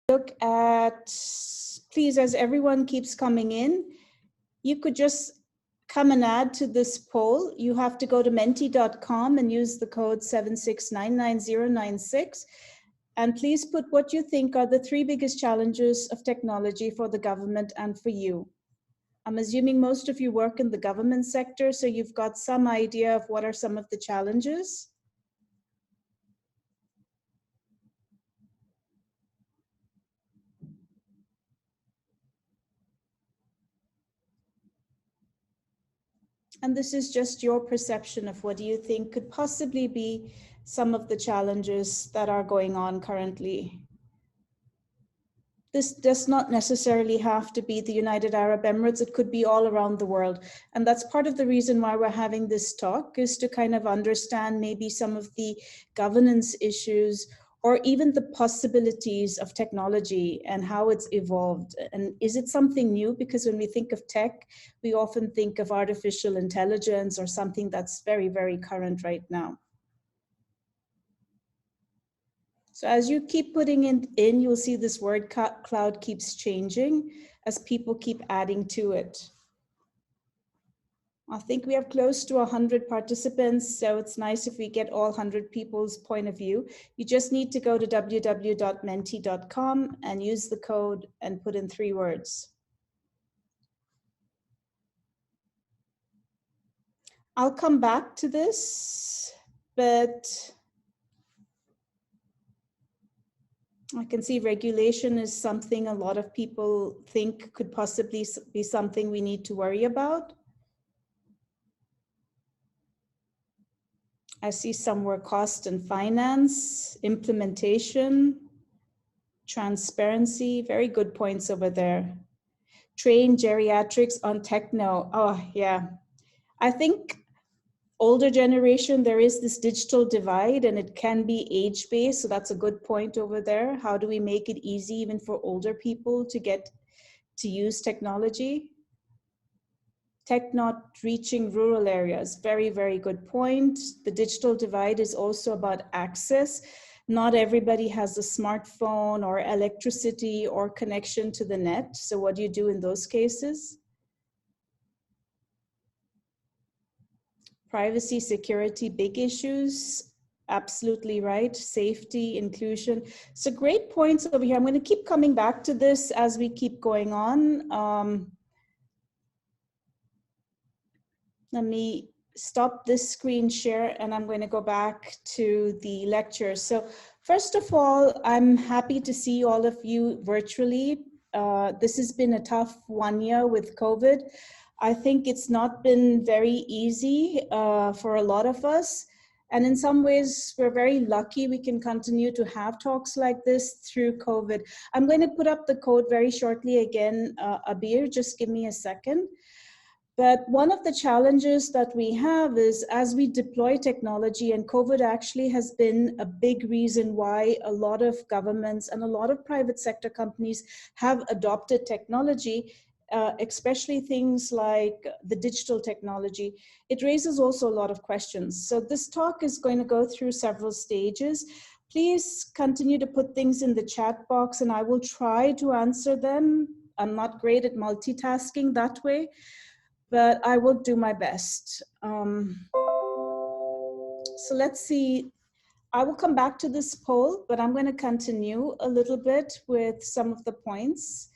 look at, please, as everyone keeps coming in, you could just come and add to this poll. You have to go to menti.com and use the code 7699096. And please put what you think are the 3 biggest challenges of technology for the government and for you. I'm assuming most of you work in the government sector, so you've got some idea of what are some of the challenges. And this is just your perception of what do you think could possibly be some of the challenges that are going on currently. This does not necessarily have to be the United Arab Emirates. It could be all around the world. And that's part of the reason why we're having this talk, is to kind of understand maybe some of the governance issues or even the possibilities of technology and how it's evolved. And is it something new? Because when we think of tech, we often think of artificial intelligence or something that's very, very current right now. So as you keep putting it in, you'll see this word cloud keeps changing as people keep adding to it. I think we have close to 100 participants, so it's nice if we get all 100 people's point of view. You just need to go to www.menti.com and use the code and put in 3 words. I'll come back to this, but I can see regulation is something a lot of people think could possibly be something we need to worry about. I see somewhere cost and finance, implementation, transparency, very good points over there. Train geriatrics on techno. Oh yeah, I think older generation, there is this digital divide and it can be age-based. So that's a good point over there. How do we make it easy even for older people to get to use technology? Tech not reaching rural areas, very, very good point. The digital divide is also about access. Not everybody has a smartphone or electricity or connection to the net. So what do you do in those cases? Privacy, security, big issues. Absolutely right. Safety, inclusion. So great points over here. I'm going to keep coming back to this as we keep going on. Let me stop this screen share and I'm going to go back to the lecture. So first of all, I'm happy to see all of you virtually. This has been a tough 1 year with COVID. I think it's not been very easy for a lot of us. And in some ways, we're very lucky we can continue to have talks like this through COVID. I'm going to put up the code very shortly again, Abir, just give me a second. But one of the challenges that we have is as we deploy technology, and COVID actually has been a big reason why a lot of governments and a lot of private sector companies have adopted technology, especially things like the digital technology. It raises also a lot of questions. So this talk is going to go through several stages. Please continue to put things in the chat box and I will try to answer them. I'm not great at multitasking that way, but I will do my best. So let's see. I will come back to this poll, but I'm going to continue a little bit with some of the points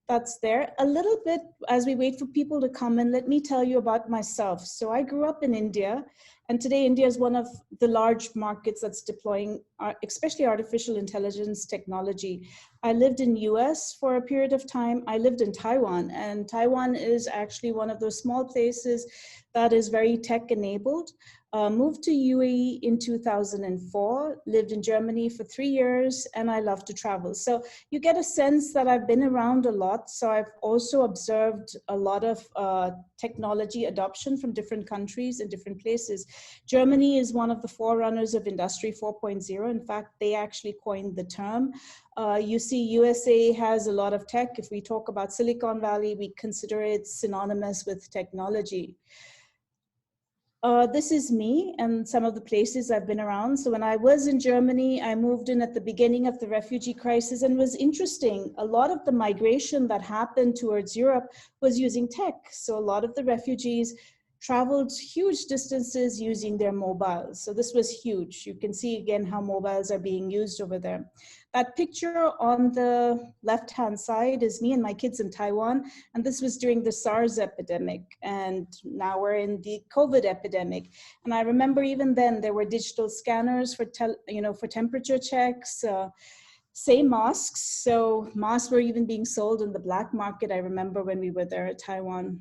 that's there. A little bit as we wait for people to come in, let me tell you about myself. So I grew up in India, and today India is one of the large markets that's deploying, especially artificial intelligence technology. I lived in US for a period of time. I lived in Taiwan, and Taiwan is actually one of those small places that is very tech enabled. Moved to UAE in 2004, lived in Germany for 3 years, and I love to travel. So you get a sense that I've been around a lot. So I've also observed a lot of technology adoption from different countries and different places. Germany is one of the forerunners of Industry 4.0. In fact, they actually coined the term. You see USA has a lot of tech. If we talk about Silicon Valley, we consider it synonymous with technology. This is me and some of the places I've been around. So when I was in Germany, I moved in at the beginning of the refugee crisis, and it was interesting. A lot of the migration that happened towards Europe was using tech. So a lot of the refugees traveled huge distances using their mobiles. So this was huge. You can see again how mobiles are being used over there. That picture on the left-hand side is me and my kids in Taiwan. And this was during the SARS epidemic. And now we're in the COVID epidemic. And I remember even then there were digital scanners for, for temperature checks, same masks. So masks were even being sold in the black market. I remember when we were there at Taiwan.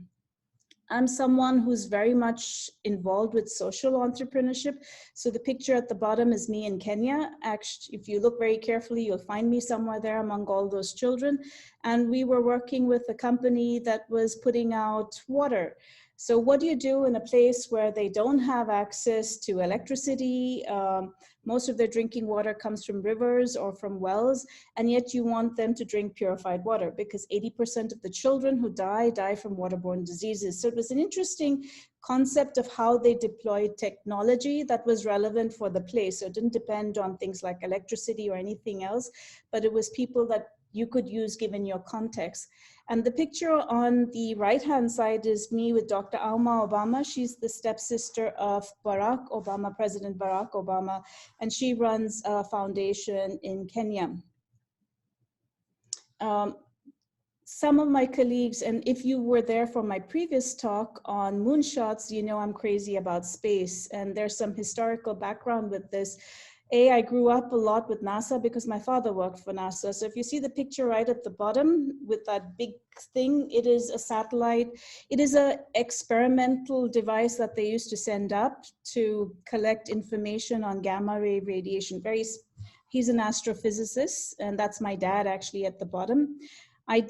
I'm someone who's very much involved with social entrepreneurship. So the picture at the bottom is me in Kenya. Actually, if you look very carefully, you'll find me somewhere there among all those children. And we were working with a company that was putting out water. So what do you do in a place where they don't have access to electricity? Most of their drinking water comes from rivers or from wells, and yet you want them to drink purified water because 80% of the children who die from waterborne diseases. So it was an interesting concept of how they deployed technology that was relevant for the place. So it didn't depend on things like electricity or anything else, but it was people that you could use given your context. And the picture on the right-hand side is me with Dr. Alma Obama. She's the stepsister of Barack Obama, President Barack Obama, and she runs a foundation in Kenya. Some of my colleagues, and if you were there for my previous talk on moonshots, you know I'm crazy about space, and there's some historical background with this. I grew up a lot with NASA because my father worked for NASA. So if you see the picture right at the bottom with that big thing, it is a satellite. It is an experimental device that they used to send up to collect information on gamma ray radiation. He's an astrophysicist, and that's my dad actually at the bottom. I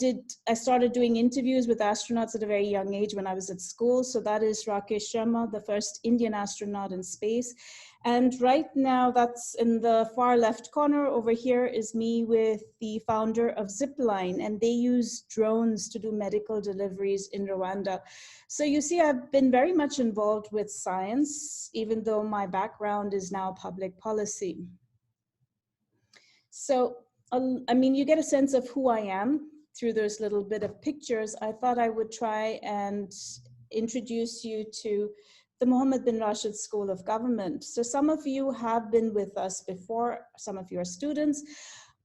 started doing interviews with astronauts at a very young age when I was at school. So that is Rakesh Sharma, the first Indian astronaut in space. And right now, that's in the far left corner over here is me with the founder of Zipline, and they use drones to do medical deliveries in Rwanda. So you see, I've been very much involved with science, even though my background is now public policy. So, I mean, you get a sense of who I am through those little bit of pictures. I thought I would try and introduce you to the Mohammed bin Rashid School of Government. So some of you have been with us before, some of you are students.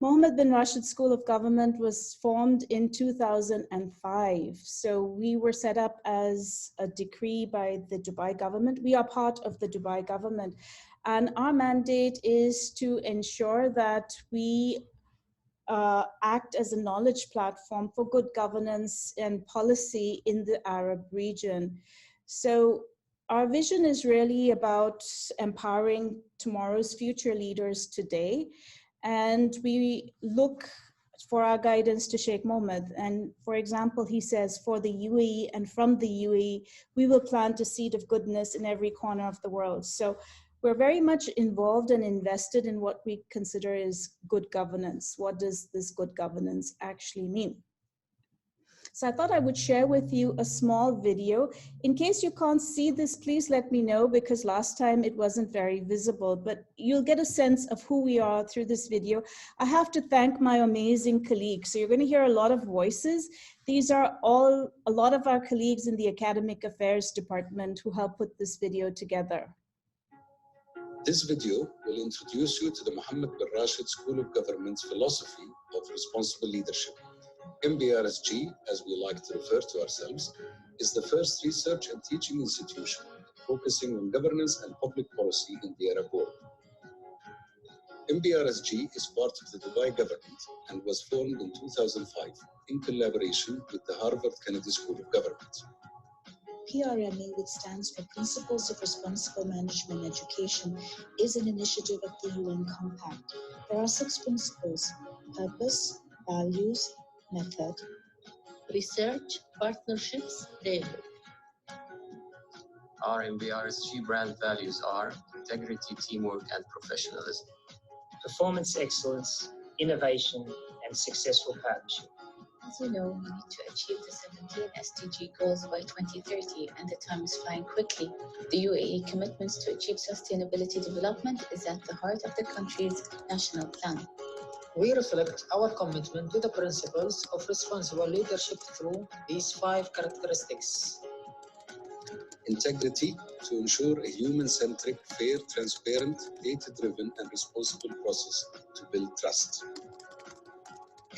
Mohammed bin Rashid School of Government was formed in 2005. So we were set up as a decree by the Dubai government. We are part of the Dubai government. And our mandate is to ensure that we act as a knowledge platform for good governance and policy in the Arab region. So our vision is really about empowering tomorrow's future leaders today. And we look for our guidance to Sheikh Mohammed. And for example, he says, for the UAE and from the UAE, we will plant a seed of goodness in every corner of the world. So we're very much involved and invested in what we consider is good governance. What does this good governance actually mean? So I thought I would share with you a small video. In case you can't see this, please let me know, because last time it wasn't very visible, but you'll get a sense of who we are through this video. I have to thank my amazing colleagues. So you're going to hear a lot of voices. These are a lot of our colleagues in the Academic Affairs Department who helped put this video together. This video will introduce you to the Mohammed bin Rashid School of Government's philosophy of responsible leadership. MBRSG, as we like to refer to ourselves, is the first research and teaching institution focusing on governance and public policy in the Arab world. MBRSG is part of the Dubai government and was formed in 2005 in collaboration with the Harvard Kennedy School of Government. PRME, which stands for Principles of Responsible Management Education, is an initiative of the UN Compact. There are 6 principles: purpose, values, method, research, partnerships, framework. Our MBRSG brand values are integrity, teamwork, and professionalism. Performance excellence, innovation, and successful partnership. As you know, we need to achieve the 17 SDG goals by 2030, and the time is flying quickly. The UAE commitments to achieve sustainability development is at the heart of the country's national plan. We reflect our commitment to the principles of responsible leadership through these 5 characteristics. Integrity, to ensure a human-centric, fair, transparent, data-driven, and responsible process to build trust.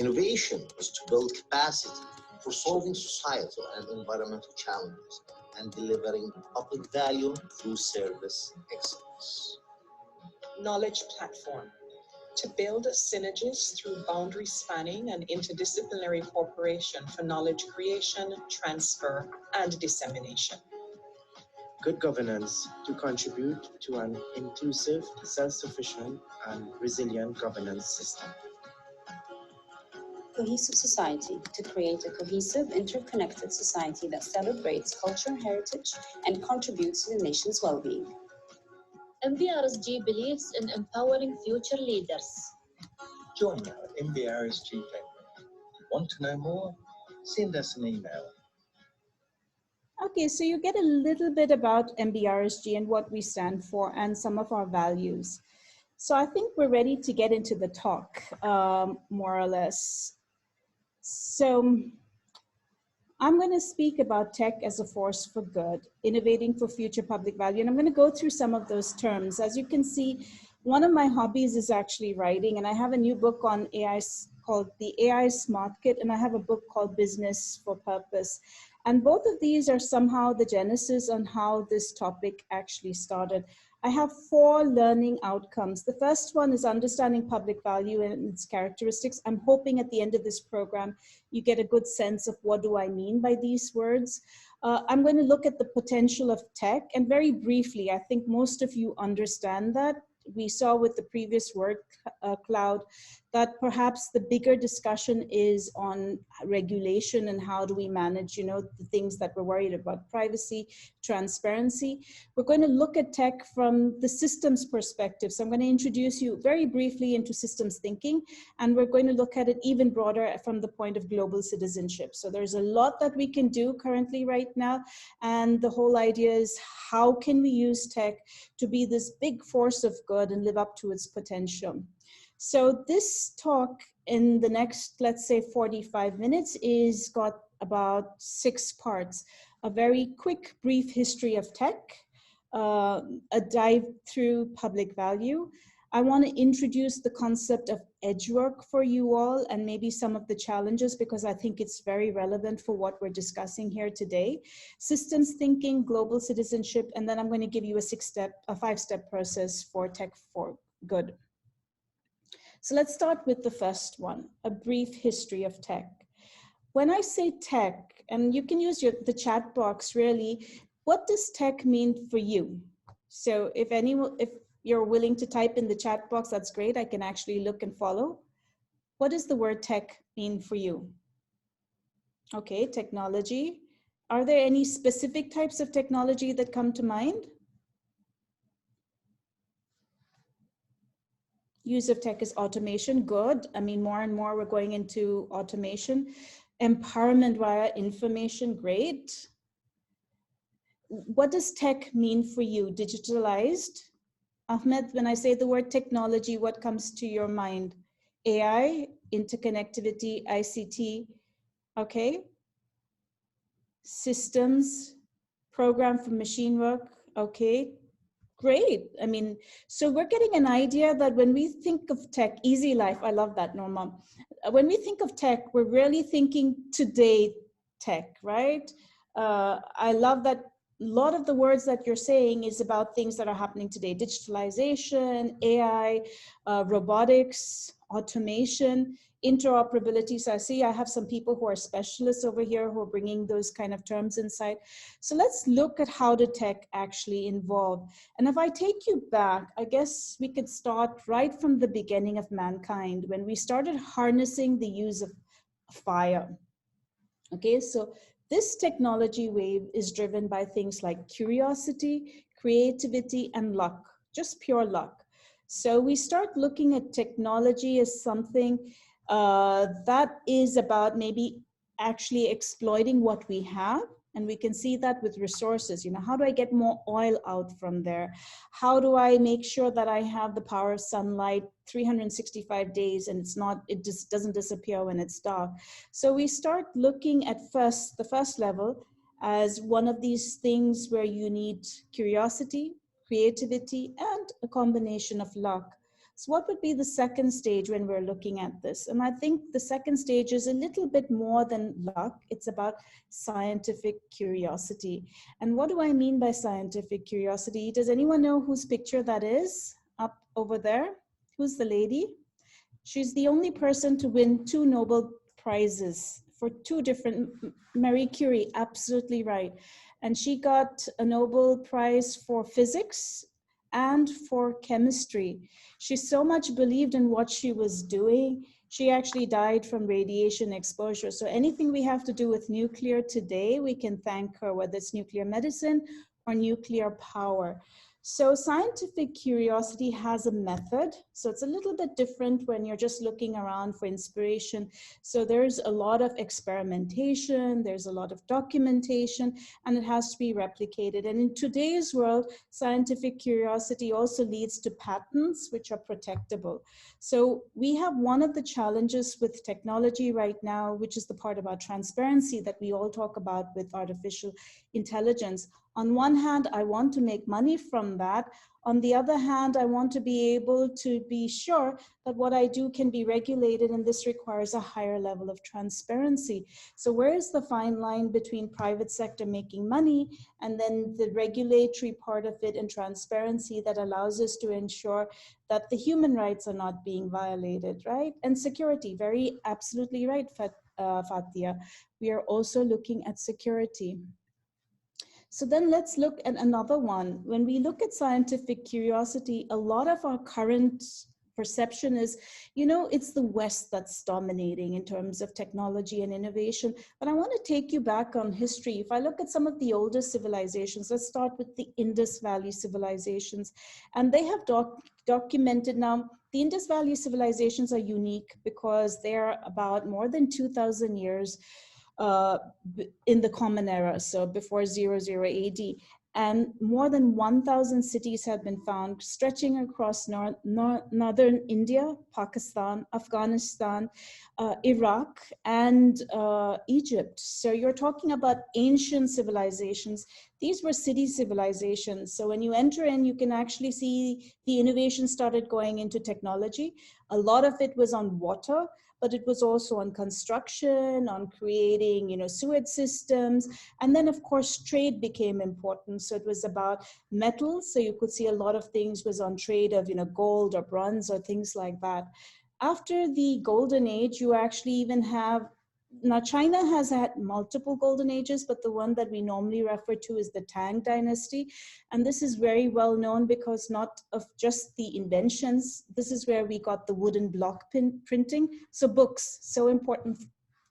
Innovation is to build capacity for solving societal and environmental challenges and delivering public value through service excellence. Knowledge platform, to build synergies through boundary spanning and interdisciplinary cooperation for knowledge creation, transfer, and dissemination. Good governance, to contribute to an inclusive, self-sufficient, and resilient governance system. Cohesive society, to create a cohesive, interconnected society that celebrates culture, heritage, and contributes to the nation's well-being. MBRSG believes in empowering future leaders. Join our MBRSG family. Want to know more? Send us an email. Okay, so you get a little bit about MBRSG and what we stand for and some of our values. So I think we're ready to get into the talk, more or less. So I'm going to speak about tech as a force for good, innovating for future public value. And I'm going to go through some of those terms. As you can see, one of my hobbies is actually writing, and I have a new book on AI called The AI Smart Kit, and I have a book called Business for Purpose. And both of these are somehow the genesis on how this topic actually started. I have 4 learning outcomes. The first one is understanding public value and its characteristics. I'm hoping at the end of this program, you get a good sense of what do I mean by these words. I'm going to look at the potential of tech, and very briefly, I think most of you understand that. We saw with the previous word cloud that perhaps the bigger discussion is on regulation and how do we manage, the things that we're worried about: privacy, transparency. We're going to look at tech from the systems perspective. So I'm going to introduce you very briefly into systems thinking, and we're going to look at it even broader from the point of global citizenship. So there's a lot that we can do currently right now, and the whole idea is how can we use tech to be this big force of good and live up to its potential. So this talk in the next, let's say 45 minutes is got about 6 parts. A very quick, brief history of tech, a dive through public value. I want to introduce the concept of edge work for you all and maybe some of the challenges, because I think it's very relevant for what we're discussing here today. Systems thinking, global citizenship, and then I'm going to give you a 5-step process for tech for good. So let's start with the first one, a brief history of tech. When I say tech, and you can use the chat box really, what does tech mean for you? So if you're willing to type in the chat box, that's great. I can actually look and follow. What does the word tech mean for you? Okay, technology. Are there any specific types of technology that come to mind? Use of tech is automation, good. I mean, more and more we're going into automation. Empowerment via information, great. What does tech mean for you? Digitalized? Ahmed, when I say the word technology, what comes to your mind? AI, interconnectivity, ICT, okay. Systems, program for machine work, okay. Great. I mean, so we're getting an idea that when we think of tech, easy life, I love that, Norma. When we think of tech, we're really thinking today tech, right? I love that a lot of the words that you're saying is about things that are happening today: digitalization, AI, robotics, automation, interoperability. So I see I have some people who are specialists over here who are bringing those kind of terms inside. So let's look at how the tech actually involved. And if I take you back, I guess we could start right from the beginning of mankind, when we started harnessing the use of fire. Okay, so this technology wave is driven by things like curiosity, creativity, and luck, just pure luck. So we start looking at technology as something That is about maybe actually exploiting what we have. And we can see that with resources. You know, how do I get more oil out from there? How do I make sure that I have the power of sunlight 365 days and it just doesn't disappear when it's dark? So we start looking at the first level as one of these things where you need curiosity, creativity, and a combination of luck. So what would be the second stage when we're looking at this? And I think the second stage is a little bit more than luck. It's about scientific curiosity. And what do I mean by scientific curiosity? Does anyone know whose picture that is up over there? Who's the lady? She's the only person to win 2 Nobel Prizes for 2 different, Marie Curie, absolutely right. And she got a Nobel Prize for physics and for chemistry. She so much believed in what she was doing. She actually died from radiation exposure. So anything we have to do with nuclear today, we can thank her, whether it's nuclear medicine or nuclear power. So scientific curiosity has a method. So it's a little bit different when you're just looking around for inspiration. So there's a lot of experimentation, there's a lot of documentation, and it has to be replicated. And in today's world, scientific curiosity also leads to patents, which are protectable. So we have one of the challenges with technology right now, which is the part about transparency that we all talk about with artificial intelligence. On one hand, I want to make money from that. On the other hand, I want to be able to be sure that what I do can be regulated, and this requires a higher level of transparency. So where is the fine line between private sector making money and then the regulatory part of it and transparency that allows us to ensure that the human rights are not being violated, right? And security, very absolutely right, Fatia. We are also looking at security. So then let's look at another one. When we look at scientific curiosity, a lot of our current perception is, you know, it's the West that's dominating in terms of technology and innovation. But I want to take you back on history. If I look at some of the oldest civilizations, let's start with the Indus Valley civilizations. And they have documented now, the Indus Valley civilizations are unique because they're about more than 2,000 years in the Common Era, so before 00 AD. And more than 1,000 cities have been found stretching across northern India, Pakistan, Afghanistan, Iraq, and Egypt. So you're talking about ancient civilizations. These were city civilizations. So when you enter in, you can actually see the innovation started going into technology. A lot of it was on water, but it was also on construction, on creating, you know, sewage systems. And then of course, trade became important. So it was about metals. So you could see a lot of things was on trade of, you know, gold or bronze or things like that. After the golden age, you actually even have, now China has had multiple golden ages, but the one that we normally refer to is the Tang dynasty. And this is very well known because not of just the inventions, this is where we got the wooden block printing. So books, so important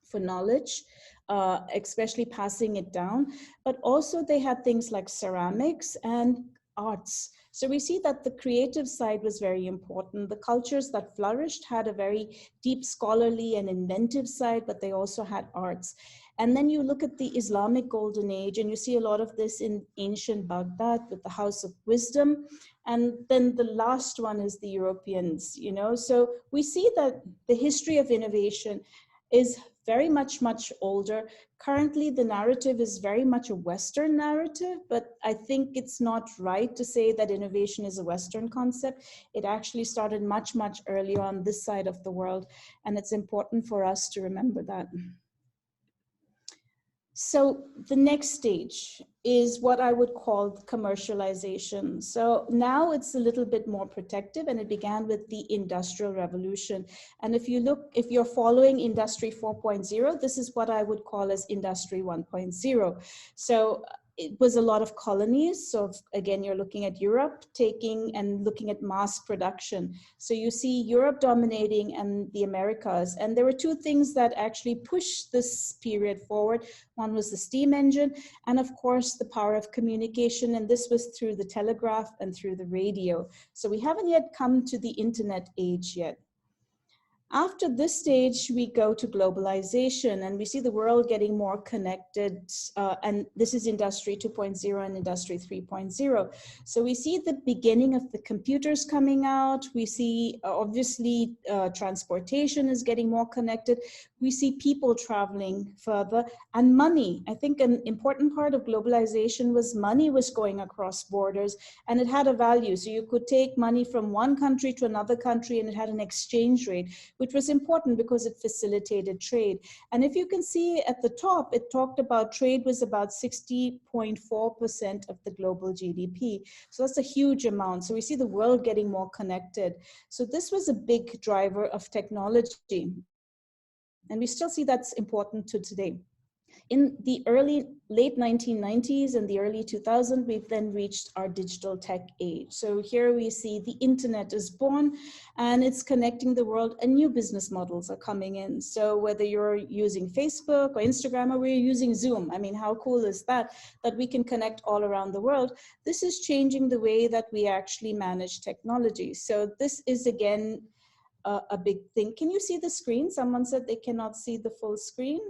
for knowledge, especially passing it down. But also they had things like ceramics and arts. So we see that the creative side was very important. The cultures that flourished had a very deep scholarly and inventive side, but they also had arts. And then you look at the Islamic Golden Age, and you see a lot of this in ancient Baghdad with the House of Wisdom. And then the last one is the Europeans, you know. So we see that the history of innovation is very much older. Currently, the narrative is very much a Western narrative, but I think it's not right to say that innovation is a Western concept. It actually started much earlier on this side of the world, and it's important for us to remember that. So the next stage is what I would call commercialization. So now it's a little bit more protective, and it began with the Industrial Revolution. And if you're following Industry 4.0, this is what I would call as Industry 1.0. So it was a lot of colonies. So again, you're looking at Europe taking and looking at mass production. So you see Europe dominating and the Americas. And there were two things that actually pushed this period forward. One was the steam engine, and of course the power of communication. And this was through the telegraph and through the radio. So we haven't yet come to the internet age yet. After this stage, we go to globalization, and we see the world getting more connected, and this is Industry 2.0 and Industry 3.0. So we see the beginning of the computers coming out. We see, obviously, transportation is getting more connected. We see people traveling further, and money. I think an important part of globalization was money was going across borders, and it had a value. So you could take money from one country to another country, and it had an exchange rate, which was important because it facilitated trade. And if you can see at the top, it talked about trade was about 60.4% of the global GDP. So that's a huge amount. So we see the world getting more connected. So this was a big driver of technology. And we still see that's important to today. In the late 1990s and the early 2000s, we've then reached our digital tech age. So here we see the internet is born and it's connecting the world, and new business models are coming in. So whether you're using Facebook or Instagram, or we're using Zoom, I mean, how cool is that, that we can connect all around the world? This is changing the way that we actually manage technology. So this is, again, a big thing. Can you see the screen? Someone said they cannot see the full screen.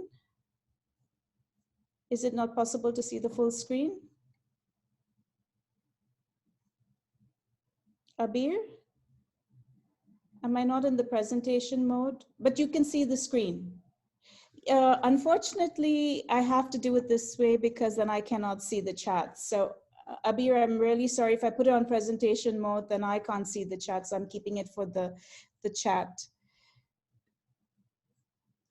Is it not possible to see the full screen? Abir? Am I not in the presentation mode? But you can see the screen. Unfortunately, I have to do it this way because then I cannot see the chat. So Abir, I'm really sorry. If I put it on presentation mode, then I can't see the chat. So I'm keeping it for the chat.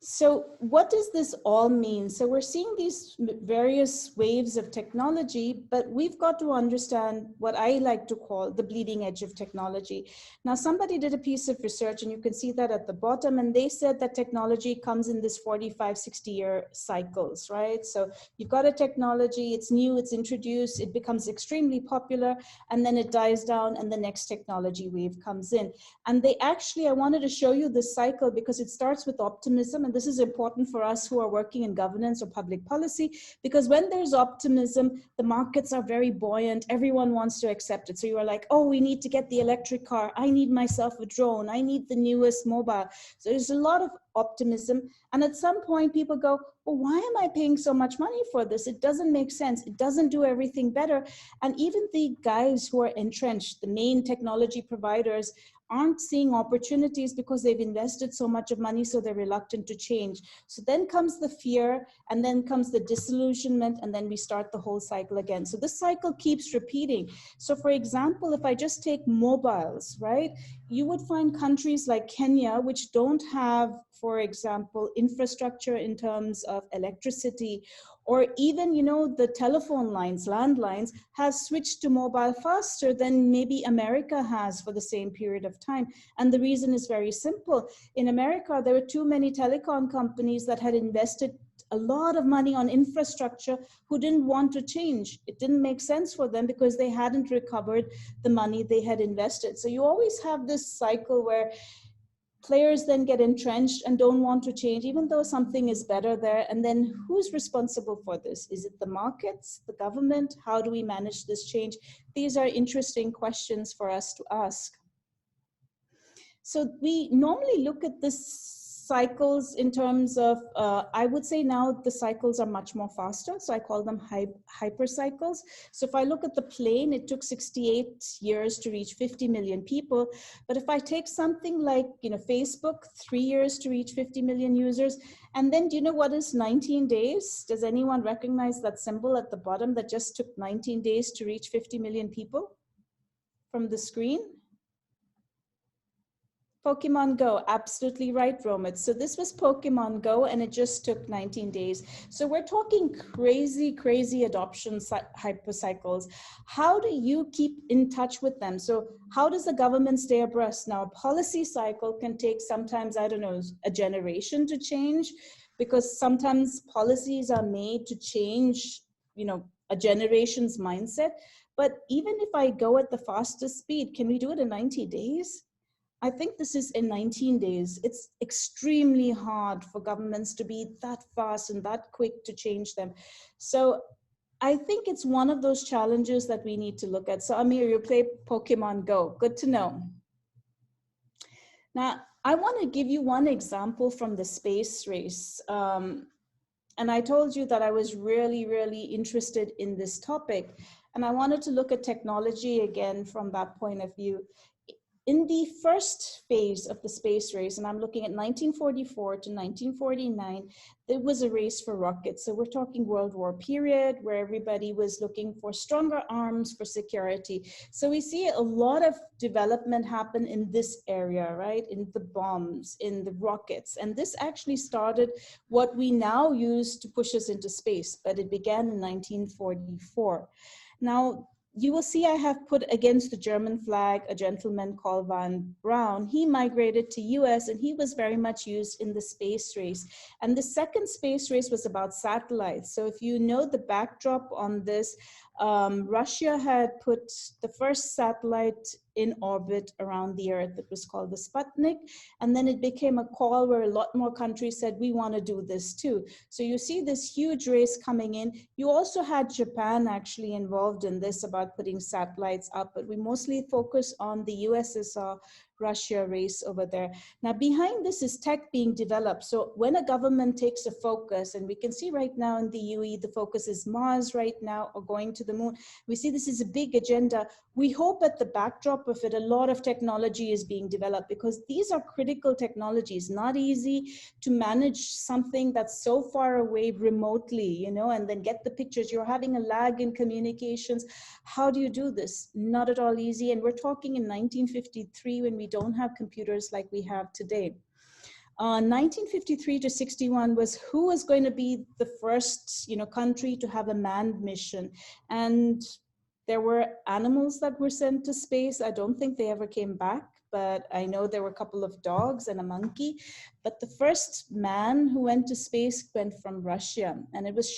So what does this all mean? So we're seeing these various waves of technology, but we've got to understand what I like to call the bleeding edge of technology. Now, somebody did a piece of research, and you can see that at the bottom, and they said that technology comes in this 45, 60-year cycles, right? So you've got a technology, it's new, it's introduced, it becomes extremely popular, and then it dies down, and the next technology wave comes in. And they actually, I wanted to show you this cycle because it starts with optimism, and this is important for us who are working in governance or public policy, because when there's optimism, the markets are very buoyant, everyone wants to accept it. So you are like, oh, we need to get the electric car, I need myself a drone, I need the newest mobile. So there's a lot of optimism, and at some point people go, well, why am I paying so much money for this? It doesn't make sense, it doesn't do everything better. And even the guys who are entrenched, the main technology providers, aren't seeing opportunities because they've invested so much of money, so they're reluctant to change. So then comes the fear, and then comes the disillusionment, and then we start the whole cycle again. So this cycle keeps repeating. So for example, if I just take mobiles, right, you would find countries like Kenya, which don't have, for example, infrastructure in terms of electricity, or even, you know, the telephone lines, landlines, has switched to mobile faster than maybe America has for the same period of time. And the reason is very simple. In America, there were too many telecom companies that had invested a lot of money on infrastructure who didn't want to change. It didn't make sense for them because they hadn't recovered the money they had invested. So you always have this cycle where players then get entrenched and don't want to change, even though something is better there. And then who's responsible for this? Is it the markets, the government? How do we manage this change? These are interesting questions for us to ask. So we normally look at this cycles in terms of, I would say now the cycles are much more faster. So I call them hyper cycles. So if I look at the plane, it took 68 years to reach 50 million people. But if I take something like, you know, Facebook, 3 years to reach 50 million users. And then do you know what is 19 days? Does anyone recognize that symbol at the bottom that just took 19 days to reach 50 million people from the screen? Pokemon Go, absolutely right, Romit. So this was Pokemon Go, and it just took 19 days. So we're talking crazy, crazy adoption hypercycles. How do you keep in touch with them? So how does the government stay abreast? Now, a policy cycle can take sometimes, I don't know, a generation to change, because sometimes policies are made to change, you know, a generation's mindset. But even if I go at the fastest speed, can we do it in 90 days? I think this is in 19 days. It's extremely hard for governments to be that fast and that quick to change them. So I think it's one of those challenges that we need to look at. So Amir, you play Pokemon Go. Good to know. Now, I want to give you one example from the space race. And I told you that I was really, really interested in this topic. And I wanted to look at technology again from that point of view. In the first phase of the space race, and I'm looking at 1944 to 1949, there was a race for rockets. So we're talking World War period, where everybody was looking for stronger arms for security. So we see a lot of development happen in this area, right? In the bombs, in the rockets. And this actually started what we now use to push us into space, but it began in 1944. Now, you will see I have put against the German flag a gentleman called Von Braun. He migrated to US and he was very much used in the space race. And the second space race was about satellites. So if you know the backdrop on this, Russia had put the first satellite in orbit around the Earth. It was called the Sputnik. And then it became a call where a lot more countries said, we want to do this too. So you see this huge race coming in. You also had Japan actually involved in this about putting satellites up, but we mostly focus on the USSR Russia race over there. Now behind this is tech being developed. So when a government takes a focus, and we can see right now in the UE, the focus is Mars right now or going to the moon. We see this is a big agenda. We hope at the backdrop of it, a lot of technology is being developed because these are critical technologies, not easy to manage something that's so far away remotely, you know, and then get the pictures. You're having a lag in communications. How do you do this? Not at all easy. And we're talking in 1953 when we don't have computers like we have today. 1953 to 61 was who was going to be the first, you know, country to have a manned mission. And there were animals that were sent to space. I don't think they ever came back, but I know there were a couple of dogs and a monkey. But the first man who went to space went from Russia. And it was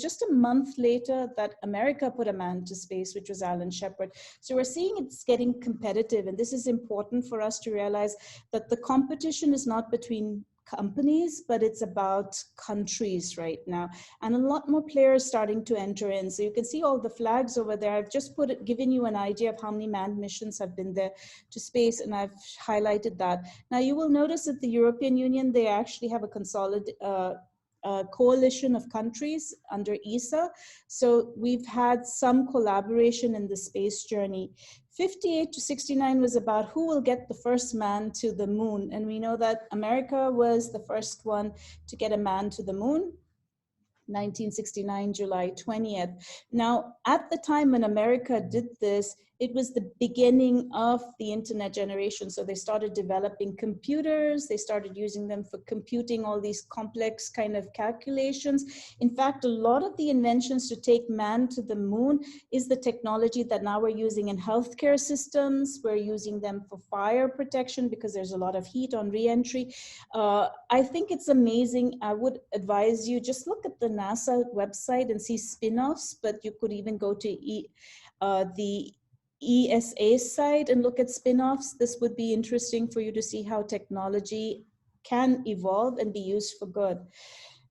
just a month later that America put a man to space, which was Alan Shepard. So we're seeing it's getting competitive. And this is important for us to realize that the competition is not between companies, but it's about countries right now, and a lot more players starting to enter in. So you can see all the flags over there. I've just given you an idea of how many manned missions have been there to space, and I've highlighted that. Now you will notice that the European Union, they actually have a consolidated coalition of countries under ESA. So we've had some collaboration in the space journey. 58 to 69 was about who will get the first man to the moon. And we know that America was the first one to get a man to the moon. 1969, July 20th. Now, at the time when America did this, it was the beginning of the internet generation. So they started developing computers. They started using them for computing all these complex kind of calculations. In fact, a lot of the inventions to take man to the moon is the technology that now we're using in healthcare systems. We're using them for fire protection because there's a lot of heat on re-entry. I think it's amazing. I would advise you just look at the NASA website and see spin-offs, but you could even go to the ESA site and look at spin-offs. This would be interesting for you to see how technology can evolve and be used for good.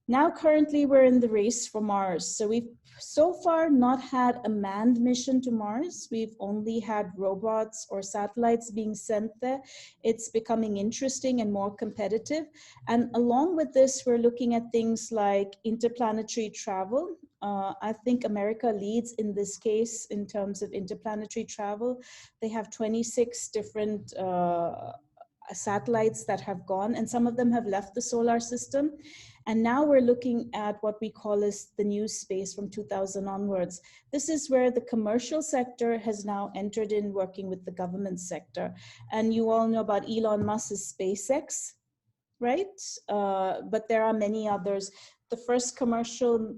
Now, currently, we're in the race for Mars. So we've so far not had a manned mission to Mars. We've only had robots or satellites being sent there. It's becoming interesting and more competitive. And along with this, we're looking at things like interplanetary travel. I think America leads in this case in terms of interplanetary travel. They have 26 different satellites that have gone, and some of them have left the solar system. And now we're looking at what we call as the new space from 2000 onwards. This is where the commercial sector has now entered in working with the government sector. And you all know about Elon Musk's SpaceX, right? But there are many others. The first commercial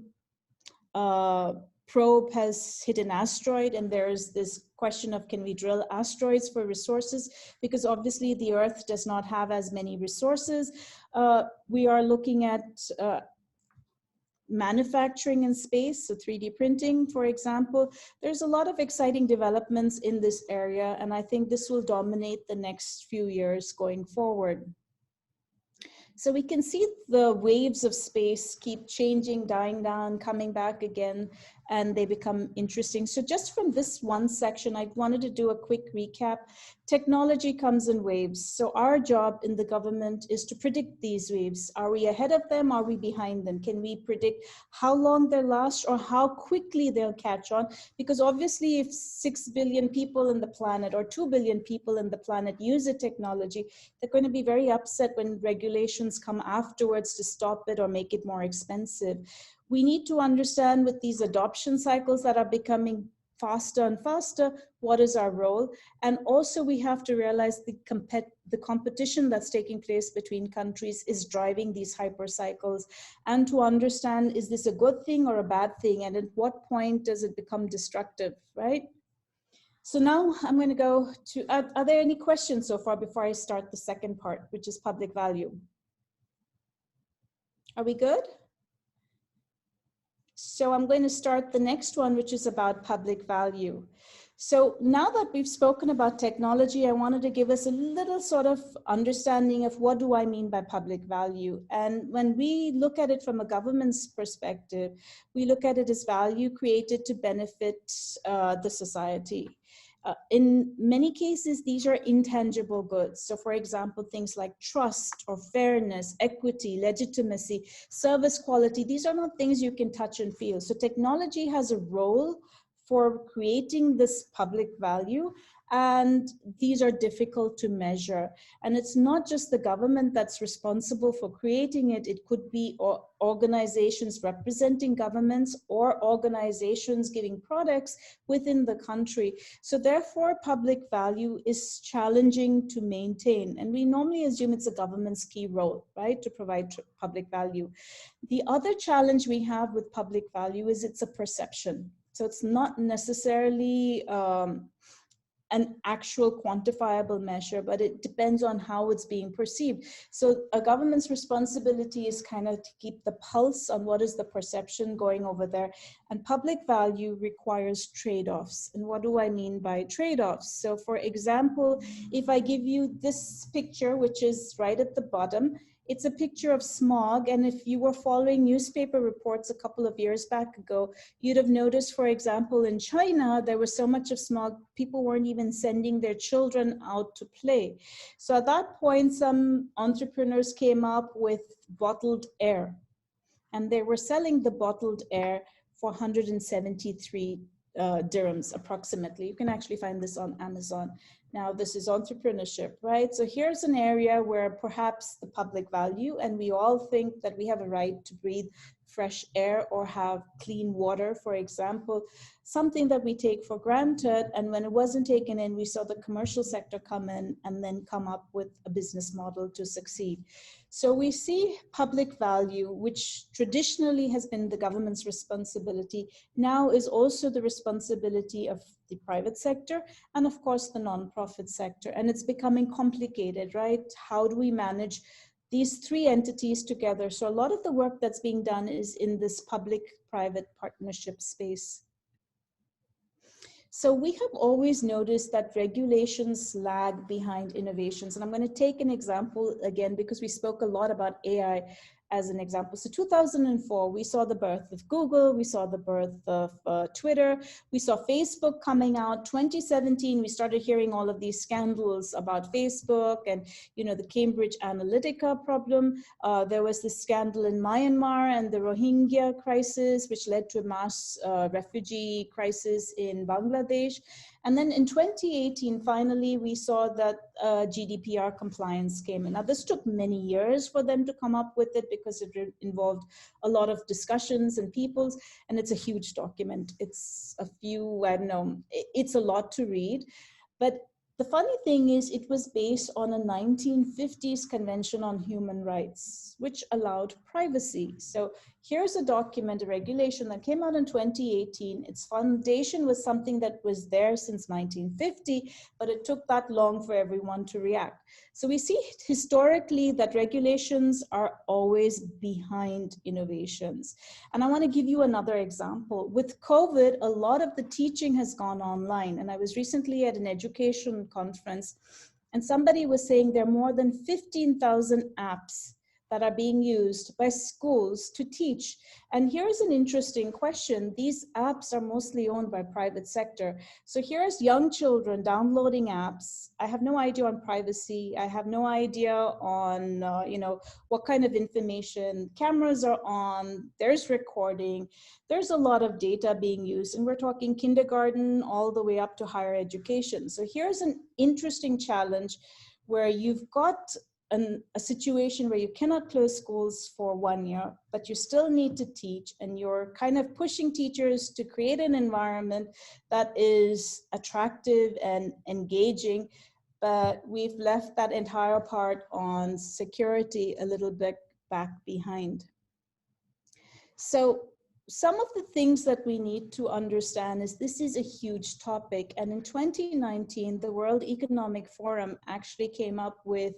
probe has hit an asteroid, and there's this question of can we drill asteroids for resources, because obviously the Earth does not have as many resources. We are looking at manufacturing in space, so 3D printing, for example. There's a lot of exciting developments in this area, and I think this will dominate the next few years going forward. So we can see the waves of space keep changing, dying down, coming back again. and they become interesting. So just from this one section, I wanted to do a quick recap. Technology comes in waves. So our job in the government is to predict these waves. Are we ahead of them? Are we behind them? Can we predict how long they'll last or how quickly they'll catch on? Because obviously if 6 billion people in the planet or 2 billion people in the planet use a technology, they're going to be very upset when regulations come afterwards to stop it or make it more expensive. We need to understand with these adoption cycles that are becoming faster and faster, what is our role? And also we have to realize the competition that's taking place between countries is driving these hyper cycles, and to understand, is this a good thing or a bad thing? And at what point does it become destructive, right? So now I'm going to go to, are there any questions so far before I start the second part, which is public value? Are we good? So I'm going to start the next one, which is about public value. So now that we've spoken about technology, I wanted to give us a little sort of understanding of what do I mean by public value. And when we look at it from a government's perspective, we look at it as value created to benefit the society. In many cases, these are intangible goods. So for example, things like trust or fairness, equity, legitimacy, service quality, these are not things you can touch and feel. So technology has a role for creating this public value, and these are difficult to measure. And it's not just the government that's responsible for creating it. It could be organizations representing governments or organizations giving products within the country. So therefore, public value is challenging to maintain. And we normally assume it's a government's key role, right, to provide public value. The other challenge we have with public value is it's a perception. So it's not necessarily an actual quantifiable measure, but it depends on how it's being perceived. So a government's responsibility is kind of to keep the pulse on what is the perception going over there. And public value requires trade-offs. And what do I mean by trade-offs? So for example, if I give you this picture, which is right at the bottom, it's a picture of smog. And if you were following newspaper reports a couple of years back ago, you'd have noticed, for example, in China, there was so much of smog, people weren't even sending their children out to play. So at that point, some entrepreneurs came up with bottled air, and they were selling the bottled air for 173 dirhams approximately. You can actually find this on Amazon. Now, this is entrepreneurship, right? So here's an area where perhaps the public value, and we all think that we have a right to breathe fresh air or have clean water, for example, something that we take for granted. And when it wasn't taken in, we saw the commercial sector come in and then come up with a business model to succeed. So we see public value, which traditionally has been the government's responsibility, now is also the responsibility of the private sector and of course the nonprofit sector. And it's becoming complicated, right? How do we manage these three entities together? So a lot of the work that's being done is in this public-private partnership space. So we have always noticed that regulations lag behind innovations. And I'm going to take an example again, because we spoke a lot about AI as an example. So 2004, we saw the birth of Google, we saw the birth of Twitter, we saw Facebook coming out. 2017, we started hearing all of these scandals about Facebook and, you know, the Cambridge Analytica problem. There was this scandal in Myanmar and the Rohingya crisis, which led to a mass refugee crisis in Bangladesh. And then in 2018, finally, we saw that GDPR compliance came in. Now, this took many years for them to come up with it because it involved a lot of discussions and peoples, and it's a huge document. It's a few, I don't know, it's a lot to read. But the funny thing is, it was based on a 1950s Convention on Human Rights, which allowed privacy. So here's a document, a regulation that came out in 2018. Its foundation was something that was there since 1950, but it took that long for everyone to react. So we see historically that regulations are always behind innovations. And I want to give you another example. With COVID, a lot of the teaching has gone online. And I was recently at an education conference, and somebody was saying there are more than 15,000 apps that are being used by schools to teach. And here's an interesting question. These apps are mostly owned by private sector. So here's young children downloading apps. I have no idea on privacy. I have no idea on, what kind of information. Cameras are on, there's recording. There's a lot of data being used, and we're talking kindergarten all the way up to higher education. So here's an interesting challenge where you've got a situation where you cannot close schools for 1 year, but you still need to teach, and you're kind of pushing teachers to create an environment that is attractive and engaging, but we've left that entire part on security a little bit back behind. So some of the things that we need to understand is this is a huge topic. And in 2019, the World Economic Forum actually came up with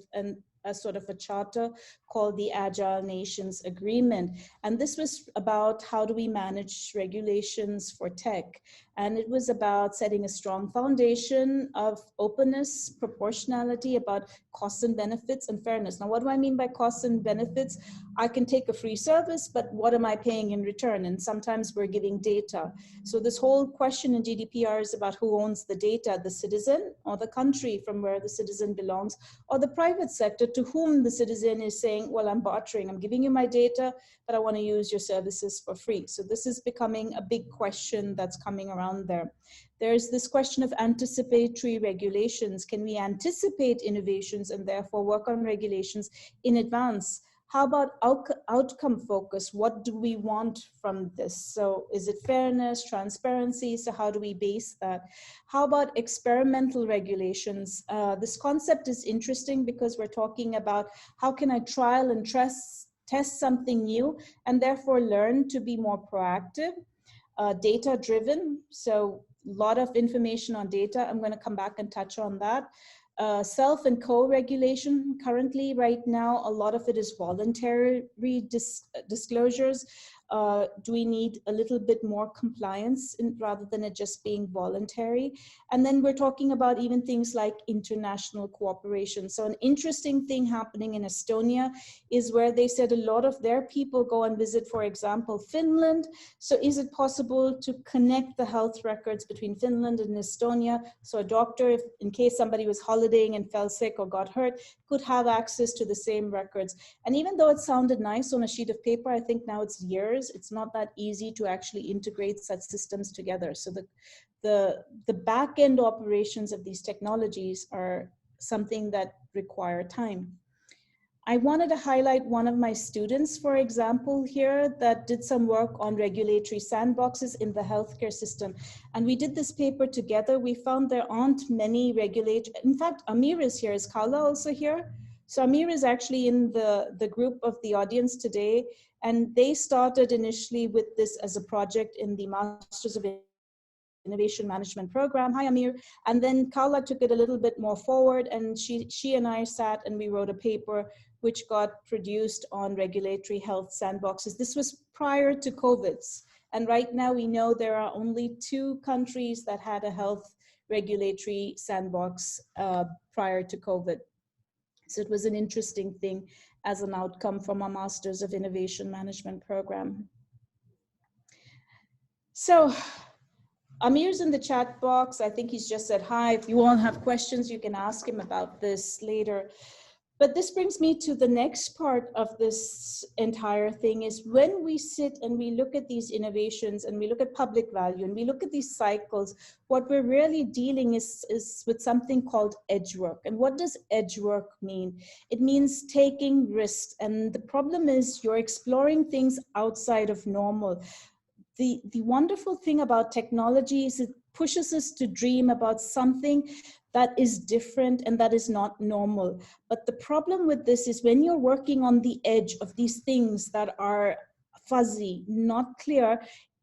a sort of a charter called the Agile Nations Agreement. And this was about how do we manage regulations for tech. And it was about setting a strong foundation of openness, proportionality, about costs and benefits, and fairness. Now, what do I mean by costs and benefits? I can take a free service, but what am I paying in return? And sometimes we're giving data. So this whole question in GDPR is about who owns the data, the citizen or the country from where the citizen belongs, or the private sector to whom the citizen is saying, well, I'm bartering, I'm giving you my data, but I want to use your services for free. So this is becoming a big question that's coming around there. There's this question of anticipatory regulations. Can we anticipate innovations and therefore work on regulations in advance? How about outcome focus? What do we want from this? So is it fairness, transparency? So how do we base that? How about experimental regulations? This concept is interesting because we're talking about how can I trial and test something new and therefore learn to be more proactive, data driven. So a lot of information on data. I'm going to come back and touch on that. Self and co-regulation. Currently, right now, a lot of it is voluntary disclosures. Do we need a little bit more compliance rather than it just being voluntary? And then we're talking about even things like international cooperation. So an interesting thing happening in Estonia is where they said a lot of their people go and visit, for example, Finland. So is it possible to connect the health records between Finland and Estonia? So a doctor, if in case somebody was holidaying and fell sick or got hurt, could have access to the same records. And even though it sounded nice on a sheet of paper, I think now it's years. It's not that easy to actually integrate such systems together. So the back end operations of these technologies are something that require time. I wanted to highlight one of my students, for example, here that did some work on regulatory sandboxes in the healthcare system. And we did this paper together. We found there aren't many regulatory, in fact, Amir is here. Is Kala also here? So Amir is actually in the group of the audience today. And they started initially with this as a project in the Masters of Innovation Management program. Hi, Amir. And then Kala took it a little bit more forward, and she and I sat and we wrote a paper which got produced on regulatory health sandboxes. This was prior to COVID. And right now we know there are only 2 countries that had a health regulatory sandbox prior to COVID. So it was an interesting thing as an outcome from our Masters of Innovation Management program. So Amir's in the chat box. I think he's just said hi. If you all have questions, you can ask him about this later. But this brings me to the next part of this entire thing is when we sit and we look at these innovations and we look at public value and we look at these cycles, what we're really dealing is with something called edge work. And what does edge work mean? It means taking risks. And the problem is you're exploring things outside of normal. The wonderful thing about technology is it pushes us to dream about something that is different and that is not normal. But the problem with this is when you're working on the edge of these things that are fuzzy, not clear,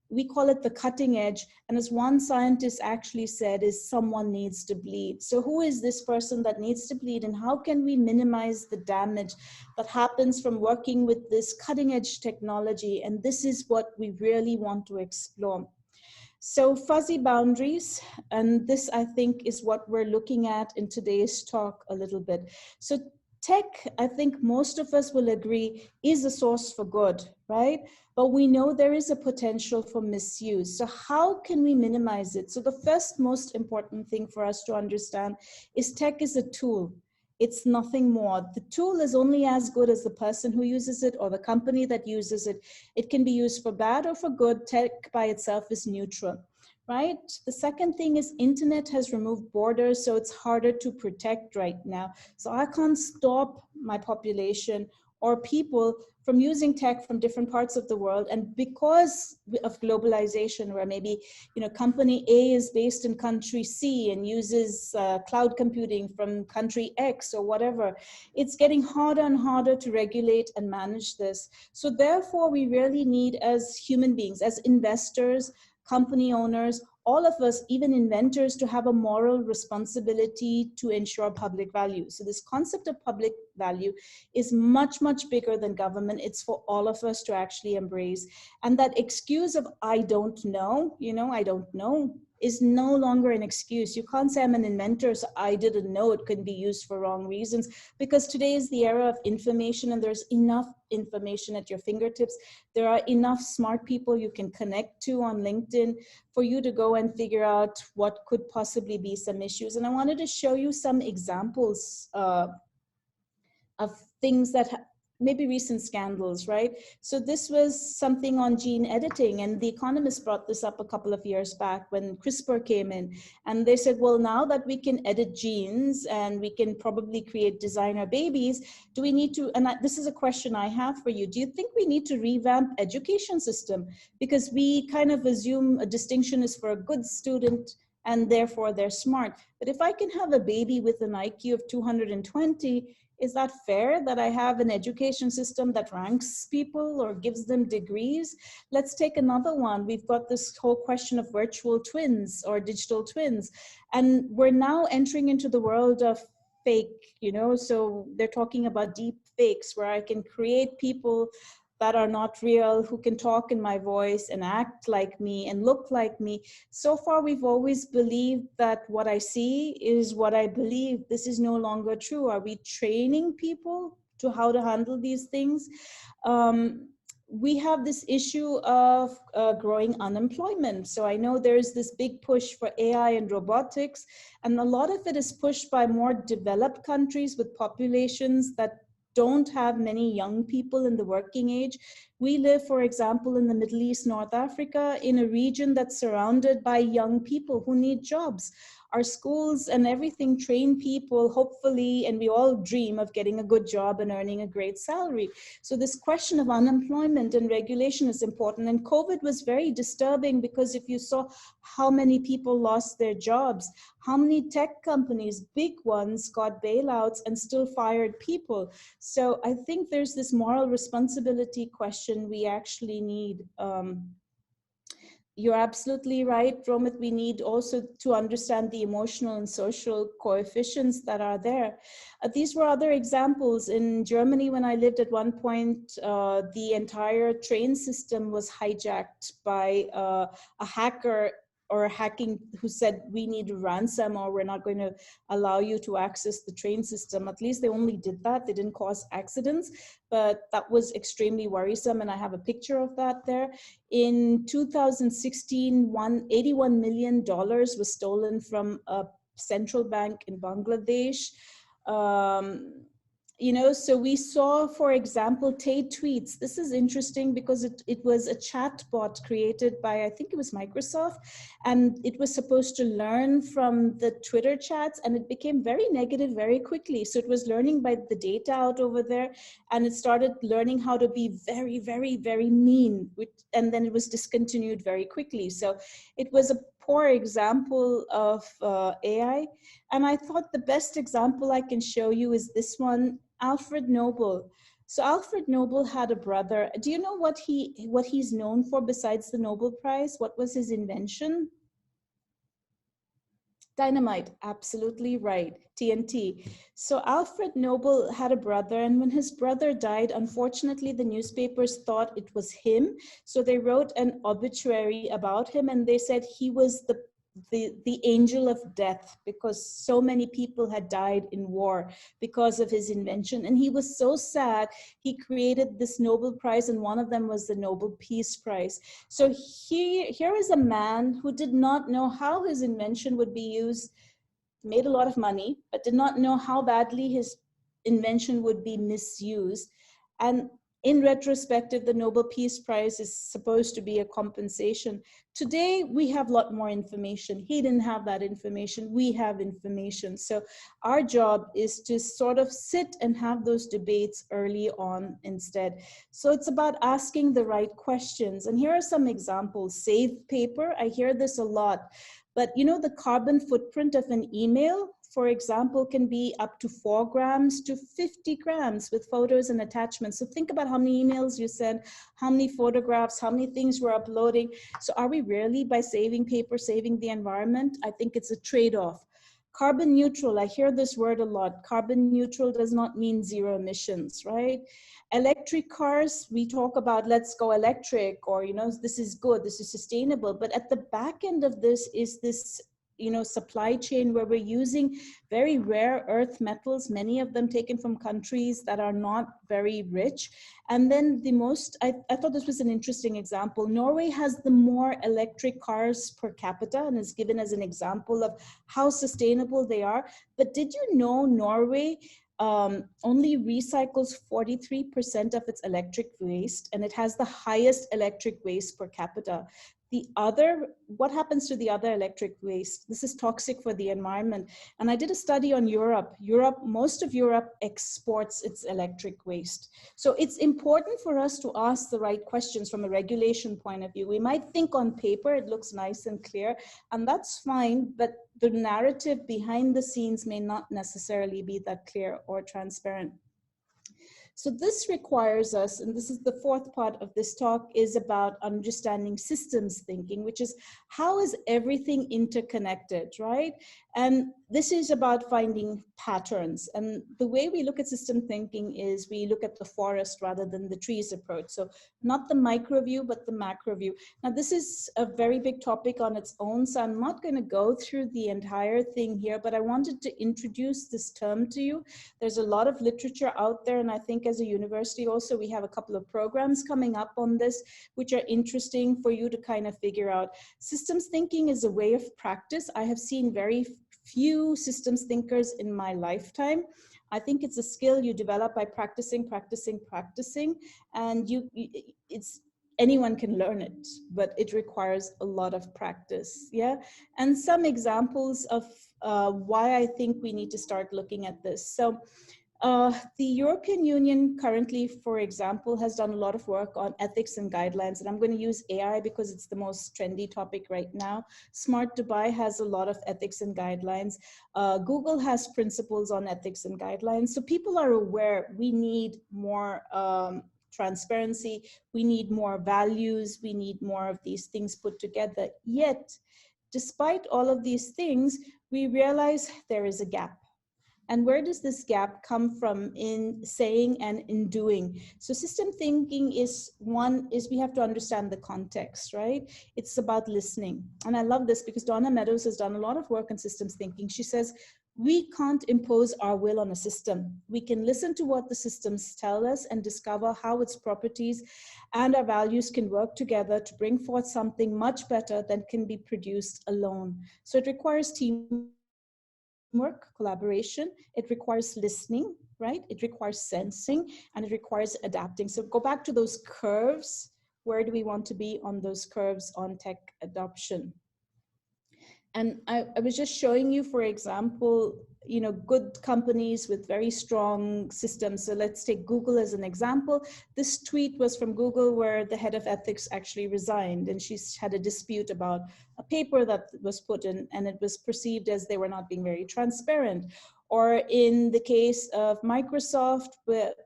we call it the cutting edge. And as one scientist actually said, is someone needs to bleed. So who is this person that needs to bleed, and how can we minimize the damage that happens from working with this cutting edge technology? And this is what we really want to explore. So fuzzy boundaries, and this I think is what we're looking at in today's talk a little bit. So tech, I think most of us will agree, is a source for good, right? But we know there is a potential for misuse. So how can we minimize it? So the first most important thing for us to understand is tech is a tool. It's nothing more. The tool is only as good as the person who uses it or the company that uses it. It can be used for bad or for good. Tech by itself is neutral, right? The second thing is internet has removed borders, so it's harder to protect right now. So I can't stop my population or people from using tech from different parts of the world. And because of globalization, where maybe, you know, company A is based in country C and uses cloud computing from country X or whatever, it's getting harder and harder to regulate and manage this. So therefore, we really need, as human beings, as investors, company owners, all of us, even inventors, to have a moral responsibility to ensure public value. So this concept of public value is much, much bigger than government. It's for all of us to actually embrace. And that excuse of, I don't know, you know, I don't know, is no longer an excuse. You can't say I'm an inventor, so I didn't know it couldn't be used for wrong reasons, because today is the era of information and there's enough information at your fingertips. There are enough smart people you can connect to on LinkedIn for you to go and figure out what could possibly be some issues. And I wanted to show you some examples of things that maybe recent scandals, right? So this was something on gene editing, and The Economist brought this up a couple of years back when CRISPR came in, and they said, well, now that we can edit genes and we can probably create designer babies, do we need to, and this is a question I have for you, do you think we need to revamp education system? Because we kind of assume a distinction is for a good student and therefore they're smart. But if I can have a baby with an IQ of 220, is that fair that I have an education system that ranks people or gives them degrees? Let's take another one. We've got this whole question of virtual twins or digital twins. And we're now entering into the world of fake, you know, so they're talking about deep fakes where I can create people that are not real, who can talk in my voice and act like me and look like me. So far, we've always believed that what I see is what I believe. This is no longer true. Are we training people to how to handle these things? We have this issue of growing unemployment. So I know there's this big push for AI and robotics, and a lot of it is pushed by more developed countries with populations that don't have many young people in the working age. We live, for example, in the Middle East, North Africa, in a region that's surrounded by young people who need jobs. Our schools and everything train people, hopefully, and we all dream of getting a good job and earning a great salary. So this question of unemployment and regulation is important. And COVID was very disturbing because if you saw how many people lost their jobs, how many tech companies, big ones, got bailouts and still fired people. So I think there's this moral responsibility question we actually need. You're absolutely right, Romit. We need also to understand the emotional and social coefficients that are there. These were other examples. In Germany, when I lived at one point, the entire train system was hijacked by a hacker or hacking who said, we need a ransom or we're not going to allow you to access the train system. At least they only did that. They didn't cause accidents, but that was extremely worrisome. And I have a picture of that there. In 2016, $81 million was stolen from a central bank in Bangladesh. You know, so we saw, for example, Tay Tweets. This is interesting because it was a chat bot created by, I think it was Microsoft, and it was supposed to learn from the Twitter chats, and it became very negative very quickly. So it was learning by the data out over there, and it started learning how to be very, very, very mean, and then it was discontinued very quickly. So it was a poor example of AI. And I thought the best example I can show you is this one, Alfred Nobel. So Alfred Nobel had a brother. Do you know what he's known for besides the Nobel Prize? What was his invention? Dynamite, absolutely right, TNT. So Alfred Nobel had a brother, and when his brother died, unfortunately, the newspapers thought it was him. So they wrote an obituary about him, and they said he was the the angel of death, because so many people had died in war because of his invention. And he was so sad, he created this Nobel Prize, and one of them was the Nobel Peace Prize. So here is a man who did not know how his invention would be used, made a lot of money, but did not know how badly his invention would be misused. And in retrospective, the Nobel Peace Prize is supposed to be a compensation. Today, we have a lot more information. He didn't have that information. We have information. So our job is to sort of sit and have those debates early on instead. So it's about asking the right questions. And here are some examples. Save paper. I hear this a lot. But you know, the carbon footprint of an email, for example, can be up to 4 grams to 50 grams with photos and attachments. So think about how many emails you send, how many photographs, how many things we're uploading. So are we really, by saving paper, saving the environment? I think it's a trade-off. Carbon neutral, I hear this word a lot. Carbon neutral does not mean zero emissions, right? Electric cars, we talk about let's go electric, or, you know, this is good, this is sustainable. But at the back end of this is this, you know, supply chain where we're using very rare earth metals, many of them taken from countries that are not very rich. And then the most, I thought this was an interesting example. Norway has the more electric cars per capita and is given as an example of how sustainable they are. But did you know Norway only recycles 43% of its electric waste, and it has the highest electric waste per capita? The other, what happens to the other electric waste? This is toxic for the environment. And I did a study on Europe. Most of Europe exports its electric waste. So it's important for us to ask the right questions from a regulation point of view. We might think on paper, it looks nice and clear, and that's fine, but the narrative behind the scenes may not necessarily be that clear or transparent. So this requires us, and this is the fourth part of this talk, is about understanding systems thinking, which is how is everything interconnected, right? And this is about finding patterns. And the way we look at system thinking is we look at the forest rather than the trees approach. So not the micro view, but the macro view. Now, this is a very big topic on its own, so I'm not going to go through the entire thing here, but I wanted to introduce this term to you. There's a lot of literature out there, and I think as a university also, we have a couple of programs coming up on this, which are interesting for you to kind of figure out. Systems thinking is a way of practice. I have seen very few systems thinkers in my lifetime. I think it's a skill you develop by practicing, and anyone can learn it, but it requires a lot of practice, yeah? And some examples of why I think we need to start looking at this. So the European Union currently, for example, has done a lot of work on ethics and guidelines, and I'm going to use AI because it's the most trendy topic right now. Smart Dubai has a lot of ethics and guidelines. Google has principles on ethics and guidelines. So people are aware we need more transparency, we need more values, we need more of these things put together. Yet, despite all of these things, we realize there is a gap. And where does this gap come from in saying and in doing? So system thinking is we have to understand the context, right? It's about listening. And I love this because Donna Meadows has done a lot of work on systems thinking. She says, we can't impose our will on a system. We can listen to what the systems tell us and discover how its properties and our values can work together to bring forth something much better than can be produced alone. So it requires teamwork, collaboration, it requires listening, right? It requires sensing, and it requires adapting. So go back to those curves. Where do we want to be on those curves on tech adoption? And I was just showing you, for example, you know, good companies with very strong systems. So let's take Google as an example. This tweet was from Google where the head of ethics actually resigned, and she's had a dispute about a paper that was put in, and it was perceived as they were not being very transparent. Or in the case of Microsoft,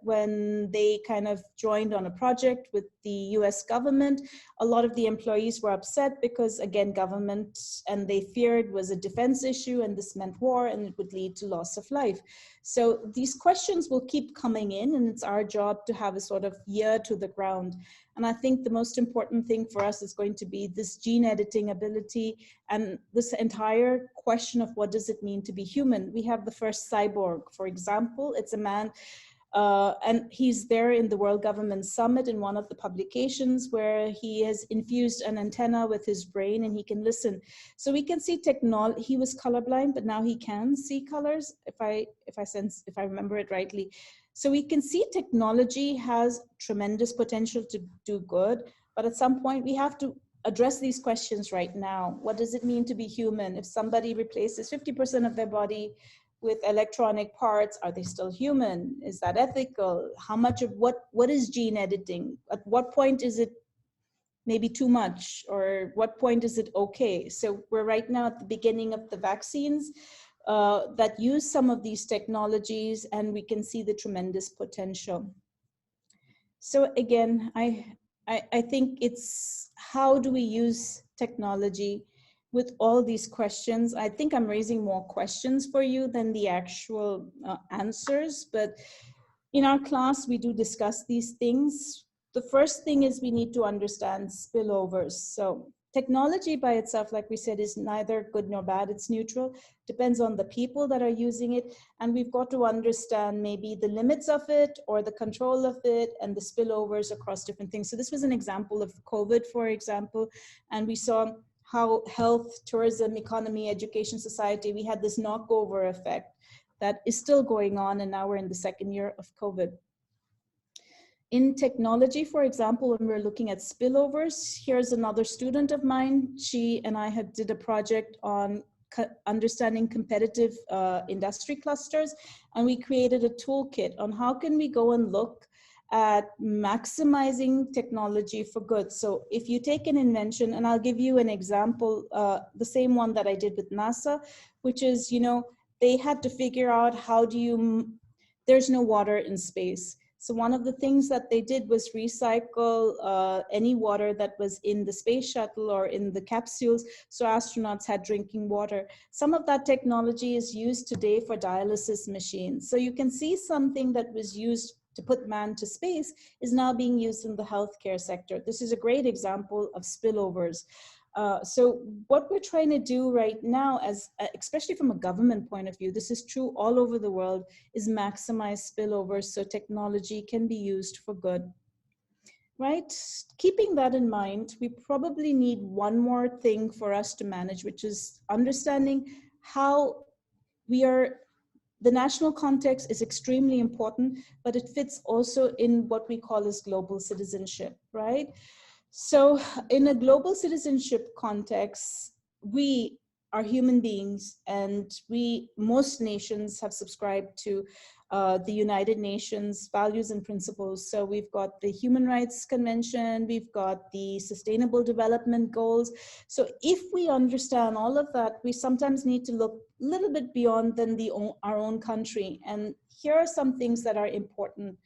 when they kind of joined on a project with the US government, a lot of the employees were upset because, again, government, and they feared was a defense issue, and this meant war, and it would lead to loss of life. So these questions will keep coming in, and it's our job to have a sort of ear to the ground. And I think the most important thing for us is going to be this gene editing ability and this entire question of what does it mean to be human. We have the first cyborg, for example. It's a man, and he's there in the World Government Summit in one of the publications where he has infused an antenna with his brain and he can listen. So we can see technology. He was colorblind, but now he can see colors, if I remember it rightly. So we can see technology has tremendous potential to do good, but at some point we have to address these questions right now. What does it mean to be human? If somebody replaces 50% of their body with electronic parts, are they still human? Is that ethical? How much of what is gene editing? At what point is it maybe too much, or what point is it okay? So we're right now at the beginning of the vaccines that use some of these technologies, and we can see the tremendous potential. So again, I think it's how do we use technology with all these questions. I think I'm raising more questions for you than the actual answers, but in our class, we do discuss these things. The first thing is we need to understand spillovers. So technology by itself, like we said, is neither good nor bad, it's neutral, depends on the people that are using it. And we've got to understand maybe the limits of it or the control of it and the spillovers across different things. So this was an example of COVID, for example, and we saw how health, tourism, economy, education, society, we had this knockover effect that is still going on, and now we're in the second year of COVID. In technology, for example, when we're looking at spillovers, here's another student of mine. She and I did a project on understanding competitive industry clusters, and we created a toolkit on how can we go and look at maximizing technology for good. So if you take an invention, and I'll give you an example, the same one that I did with NASA, which is, you know, they had to figure out how do you, there's no water in space. So one of the things that they did was recycle any water that was in the space shuttle or in the capsules, so astronauts had drinking water. Some of that technology is used today for dialysis machines. So you can see something that was used to put man to space is now being used in the healthcare sector. This is a great example of spillovers. So what we're trying to do right now, as especially from a government point of view, this is true all over the world, is maximize spillovers so technology can be used for good. Right? Keeping that in mind, we probably need one more thing for us to manage, which is understanding how we are. The national context is extremely important, but it fits also in what we call as global citizenship, right? So in a global citizenship context, we are human beings, and most nations have subscribed to the United Nations values and principles. So we've got the Human Rights Convention, we've got the Sustainable Development Goals. So if we understand all of that, we sometimes need to look a little bit beyond than our own country. And here are some things that are important.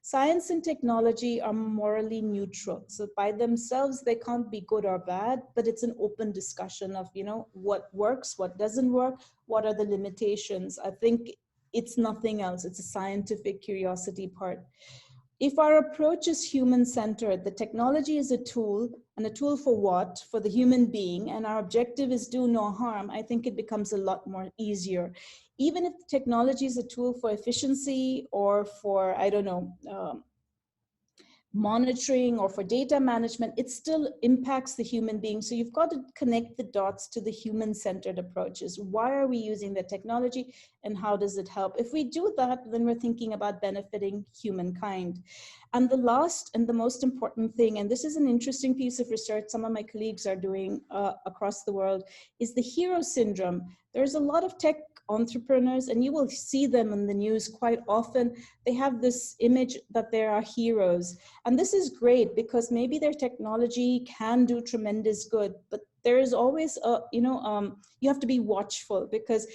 Science and technology are morally neutral. So by themselves, they can't be good or bad, but it's an open discussion of, you know, what works, what doesn't work, what are the limitations. I think it's nothing else. It's a scientific curiosity part. If our approach is human-centered, the technology is a tool, and a tool for what? For the human being, and our objective is do no harm, I think it becomes a lot more easier. Even if the technology is a tool for efficiency or for, I don't know, monitoring or for data management, it still impacts the human being. So you've got to connect the dots to the human-centered approaches. Why are we using the technology and how does it help? If we do that, then we're thinking about benefiting humankind. And the last and the most important thing, and this is an interesting piece of research some of my colleagues are doing across the world, is the hero syndrome. There's a lot of tech entrepreneurs, and you will see them in the news quite often. They have this image that they are heroes. And this is great because maybe their technology can do tremendous good, but there is always you have to be watchful, because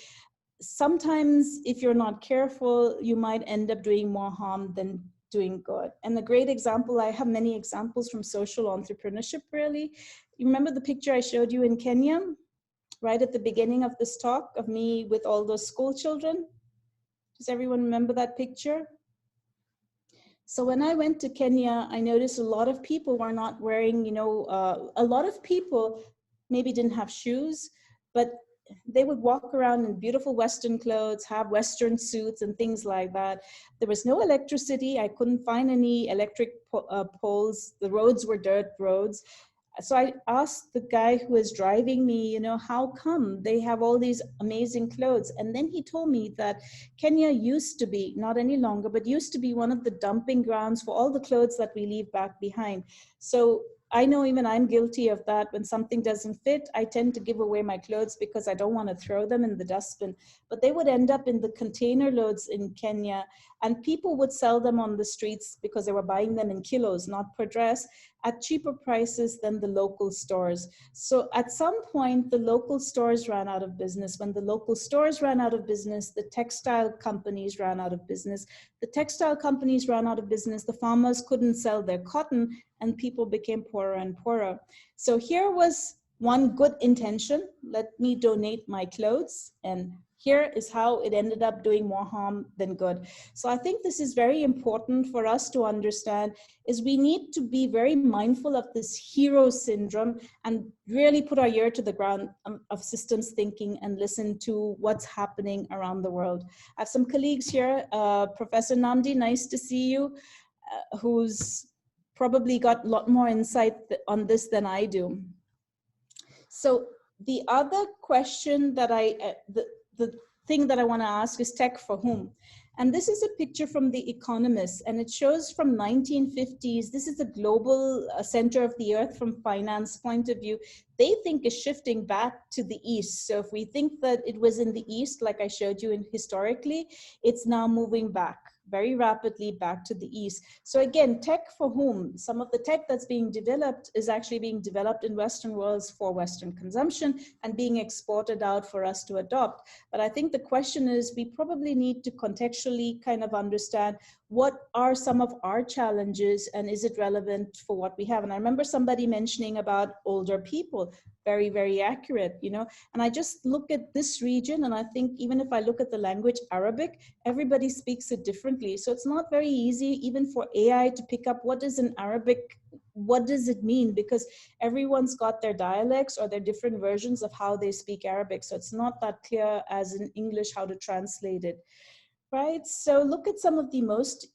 sometimes if you're not careful, you might end up doing more harm than doing good. And a great example, I have many examples from social entrepreneurship, really. You remember the picture I showed you in Kenya, right at the beginning of this talk, of me with all those school children? Does everyone remember that picture? So when I went to Kenya, I noticed a lot of people were not wearing, a lot of people maybe didn't have shoes, but they would walk around in beautiful Western clothes, have Western suits and things like that. There was no electricity. I couldn't find any electric poles. The roads were dirt roads. So I asked the guy who was driving me, how come they have all these amazing clothes? And then he told me that Kenya used to be, not any longer, but used to be one of the dumping grounds for all the clothes that we leave back behind. So I know even I'm guilty of that. When something doesn't fit, I tend to give away my clothes because I don't want to throw them in the dustbin. But they would end up in the container loads in Kenya, and people would sell them on the streets because they were buying them in kilos, not per dress, at cheaper prices than the local stores. So at some point, the local stores ran out of business. When the local stores ran out of business, the textile companies ran out of business. The textile companies ran out of business. The farmers couldn't sell their cotton, and people became poorer and poorer. So here was one good intention. Let me donate my clothes, and here is how it ended up doing more harm than good. So I think this is very important for us to understand, is we need to be very mindful of this hero syndrome and really put our ear to the ground of systems thinking and listen to what's happening around the world. I have some colleagues here. Professor Namdi, nice to see you, who's probably got a lot more insight on this than I do. So the other question that the thing that I want to ask is tech for whom? And this is a picture from The Economist, and it shows from 1950s. This is the global center of the earth from finance point of view. They think is shifting back to the east. So if we think that it was in the east, like I showed you historically, it's now moving back very rapidly back to the east. So again, tech for whom? Some of the tech that's being developed is actually being developed in Western worlds for Western consumption and being exported out for us to adopt. But I think the question is, we probably need to contextually kind of understand what are some of our challenges and is it relevant for what we have? And I remember somebody mentioning about older people, very, very accurate, and I just look at this region and I think even if I look at the language Arabic, everybody speaks it differently. So it's not very easy even for AI to pick up what is in Arabic, what does it mean? Because everyone's got their dialects or their different versions of how they speak Arabic. So it's not that clear as in English how to translate it. Right, so look at some of the most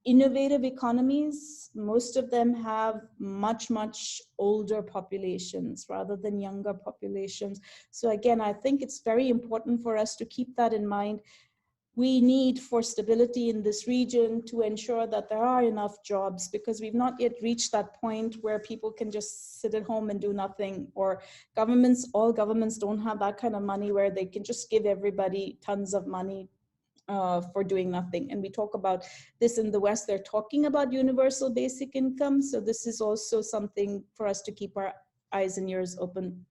innovative economies. Most of them have much, much older populations rather than younger populations. So again, I think it's very important for us to keep that in mind. We need for stability in this region to ensure that there are enough jobs, because we've not yet reached that point where people can just sit at home and do nothing, or all governments don't have that kind of money where they can just give everybody tons of money for doing nothing. And we talk about this in the West. They're talking about universal basic income. So this is also something for us to keep our eyes and ears open.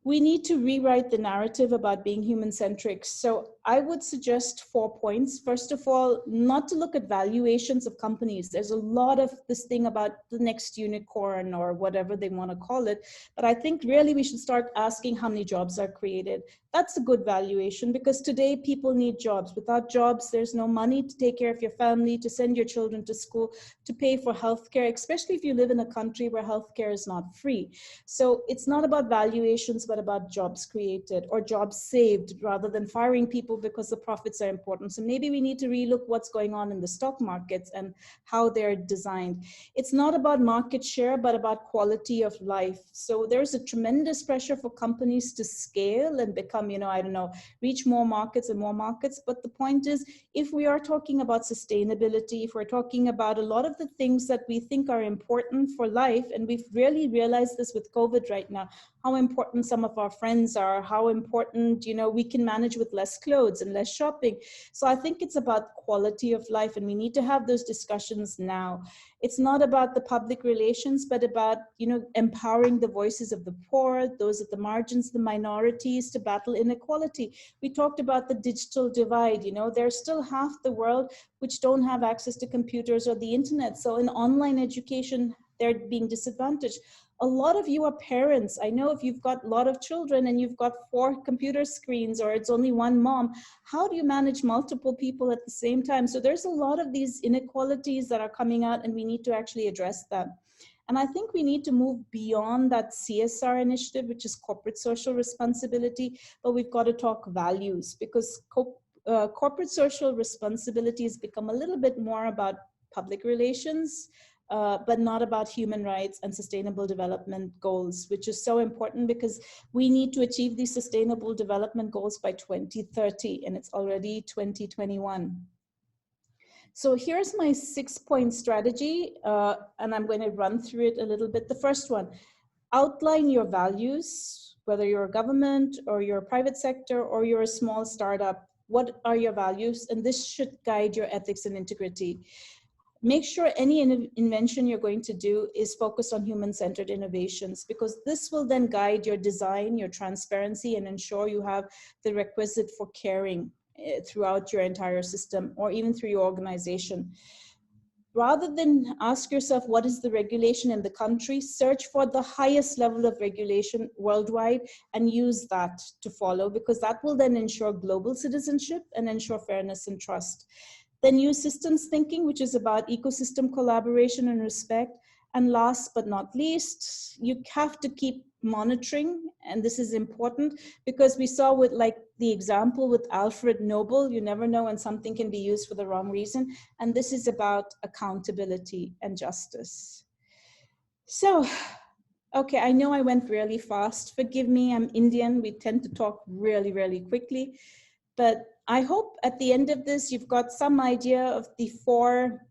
We need to rewrite the narrative about being human-centric. So I would suggest 4 points. First of all, not to look at valuations of companies. There's a lot of this thing about the next unicorn or whatever they want to call it. But I think really we should start asking how many jobs are created. That's a good valuation, because today people need jobs. Without jobs, there's no money to take care of your family, to send your children to school, to pay for healthcare, especially if you live in a country where healthcare is not free. So it's not about valuations, but about jobs created or jobs saved, rather than firing people because the profits are important. So maybe we need to relook what's going on in the stock markets and how they're designed. It's not about market share, but about quality of life. So there's a tremendous pressure for companies to scale and become, reach more markets and more markets. But the point is, if we are talking about sustainability, if we're talking about a lot of the things that we think are important for life, and we've really realized this with COVID right now, how important some of our friends are, how important, we can manage with less clothes and less shopping. So I think it's about quality of life, and we need to have those discussions now. It's not about the public relations, but about, empowering the voices of the poor, those at the margins, the minorities, to battle inequality. We talked about the digital divide. There's still half the world which don't have access to computers or the internet. So in online education, they're being disadvantaged. A lot of you are parents. I know if you've got a lot of children and you've got 4 computer screens, or it's only one mom, how do you manage multiple people at the same time? So there's a lot of these inequalities that are coming out, and we need to actually address them. And I think we need to move beyond that CSR initiative, which is corporate social responsibility, but we've got to talk values, because corporate social responsibility has become a little bit more about public relations, but not about human rights and sustainable development goals, which is so important because we need to achieve these sustainable development goals by 2030, and it's already 2021. So here's my 6-point strategy, and I'm going to run through it a little bit. The first one, outline your values, whether you're a government or you're a private sector or you're a small startup. What are your values? And this should guide your ethics and integrity. Make sure any invention you're going to do is focused on human-centered innovations, because this will then guide your design, your transparency, and ensure you have the requisite for caring throughout your entire system, or even through your organization. Rather than ask yourself, what is the regulation in the country? Search for the highest level of regulation worldwide and use that to follow, because that will then ensure global citizenship and ensure fairness and trust. Then use systems thinking, which is about ecosystem collaboration and respect. And last but not least, you have to keep monitoring. And this is important because we saw with like the example with Alfred Nobel, you never know when something can be used for the wrong reason. And this is about accountability and justice. So, okay, I know I went really fast. Forgive me, I'm Indian. We tend to talk really, really quickly. But I hope at the end of this, you've got some idea of the 4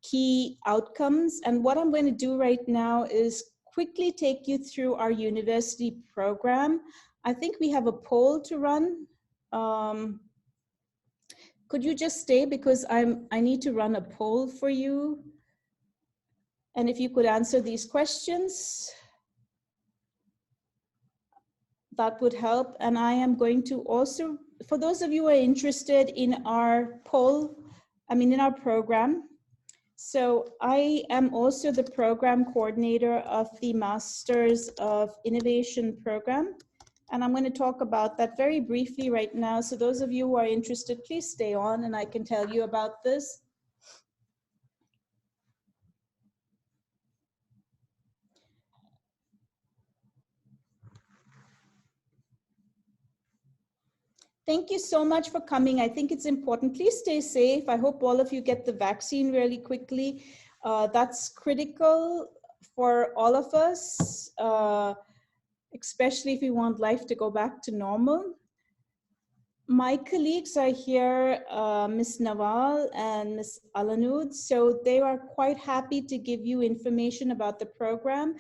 key outcomes. And what I'm going to do right now is quickly take you through our university program. I think we have a poll to run. Could you just stay, because I need to run a poll for you. And if you could answer these questions, that would help. And I am going to also, for those of you who are interested in our poll, in our program. So I am also the program coordinator of the Masters of Innovation program. And I'm going to talk about that very briefly right now. So those of you who are interested, please stay on and I can tell you about this. Thank you so much for coming. I think it's important. Please stay safe. I hope all of you get the vaccine really quickly. That's critical for all of us, especially if we want life to go back to normal. My colleagues are here, Ms. Nawal and Ms. Alanud, so they are quite happy to give you information about the program.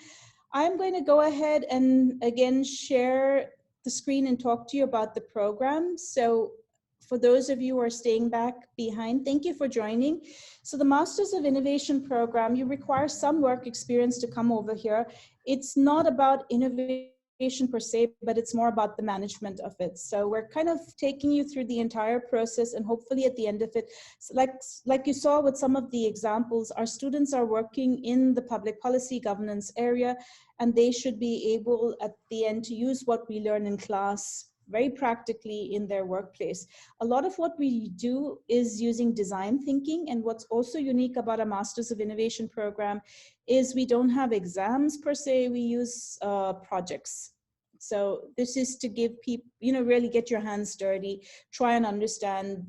I'm going to go ahead and again share the screen and talk to you about the program. So for those of you who are staying back behind, thank you for joining. So the Masters of Innovation program, you require some work experience to come over here. It's not about innovation per se, but it's more about the management of it. So we're kind of taking you through the entire process, and hopefully at the end of it, so like you saw with some of the examples, our students are working in the public policy governance area, and they should be able at the end to use what we learn in class very practically in their workplace. A lot of what we do is using design thinking, and what's also unique about a Masters of Innovation program is we don't have exams per se, we use projects. So this is to give people, really get your hands dirty, try and understand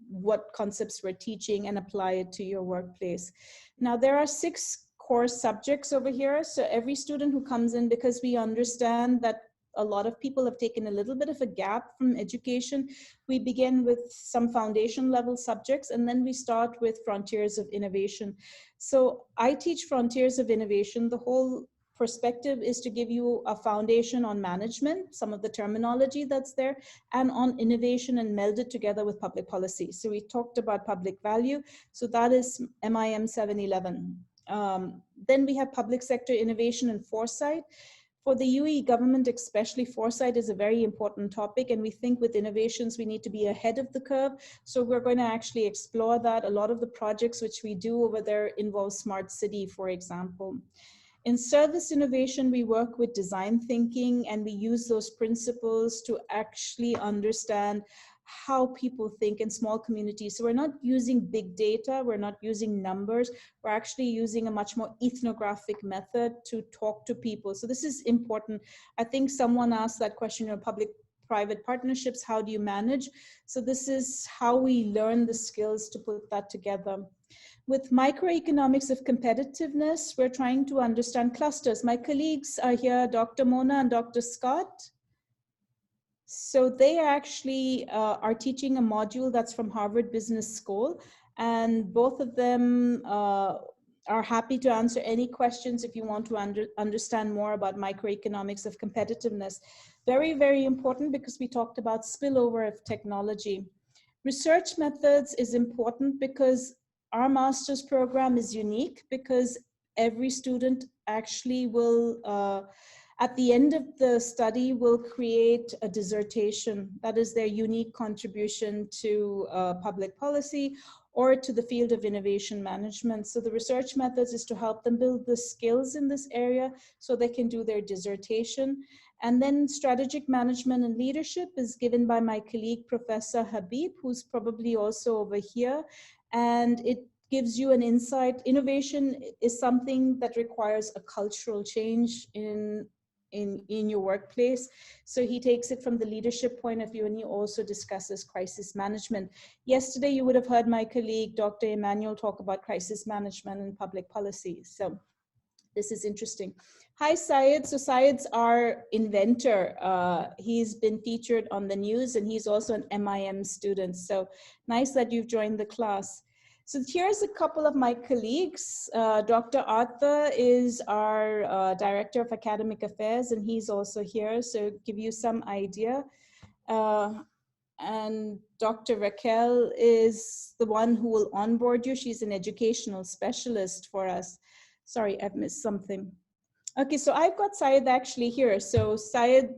what concepts we're teaching and apply it to your workplace. Now there are 6 core subjects over here. So every student who comes in, because we understand that a lot of people have taken a little bit of a gap from education, we begin with some foundation level subjects, and then we start with Frontiers of Innovation. So I teach Frontiers of Innovation. The whole perspective is to give you a foundation on management, some of the terminology that's there, and on innovation, and meld it together with public policy. So we talked about public value. So that is MIM 711. Then we have public sector innovation and foresight. For the UAE government, especially, foresight is a very important topic, and we think with innovations we need to be ahead of the curve. So we're going to actually explore that. A lot of the projects which we do over there involve smart city, for example. In service innovation, we work with design thinking, and we use those principles to actually understand how people think in small communities. So we're not using big data, we're not using numbers, we're actually using a much more ethnographic method to talk to people. So this is important. I think someone asked that question, public-private partnerships, how do you manage? So this is how we learn the skills to put that together. With microeconomics of competitiveness, we're trying to understand clusters. My colleagues are here, Dr. Mona and Dr. Scott. So they actually are teaching a module that's from Harvard Business School, and both of them are happy to answer any questions if you want to understand more about microeconomics of competitiveness. Very, very important because we talked about spillover of technology. Research methods is important because our master's program is unique because every student actually will, at the end of the study, will create a dissertation. That is their unique contribution to public policy or to the field of innovation management. So the research methods is to help them build the skills in this area so they can do their dissertation. And then strategic management and leadership is given by my colleague, Professor Habib, who's probably also over here. And it gives you an insight. Innovation is something that requires a cultural change in your workplace. So he takes it from the leadership point of view, and he also discusses crisis management. Yesterday, you would have heard my colleague, Dr. Emmanuel, talk about crisis management and public policy. So this is interesting. Hi, Syed. So Syed's our inventor. He's been featured on the news, and he's also an MIM student. So nice that you've joined the class. So here's a couple of my colleagues. Dr. Arthur is our Director of Academic Affairs, and he's also here, so give you some idea. And Dr. Raquel is the one who will onboard you. She's an educational specialist for us. Sorry, I've missed something. Okay, so I've got Syed actually here. So Syed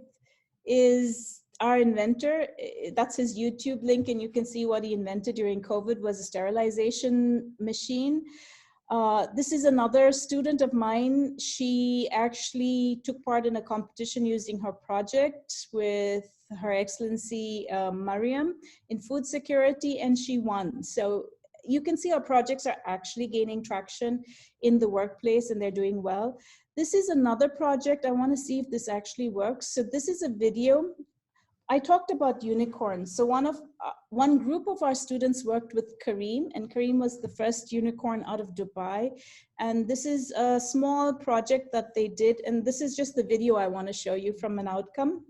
is our inventor. That's his YouTube link, and you can see what he invented during COVID was a sterilization machine. This is another student of mine. She actually took part in a competition using her project with Her Excellency Mariam in food security, and she won. So you can see our projects are actually gaining traction in the workplace, and they're doing well. This is another project. I want to see if this actually works. So this is a video. I talked about unicorns. So one group of our students worked with Kareem, and Kareem was the first unicorn out of Dubai. And this is a small project that they did. And this is just the video I want to show you from an outcome.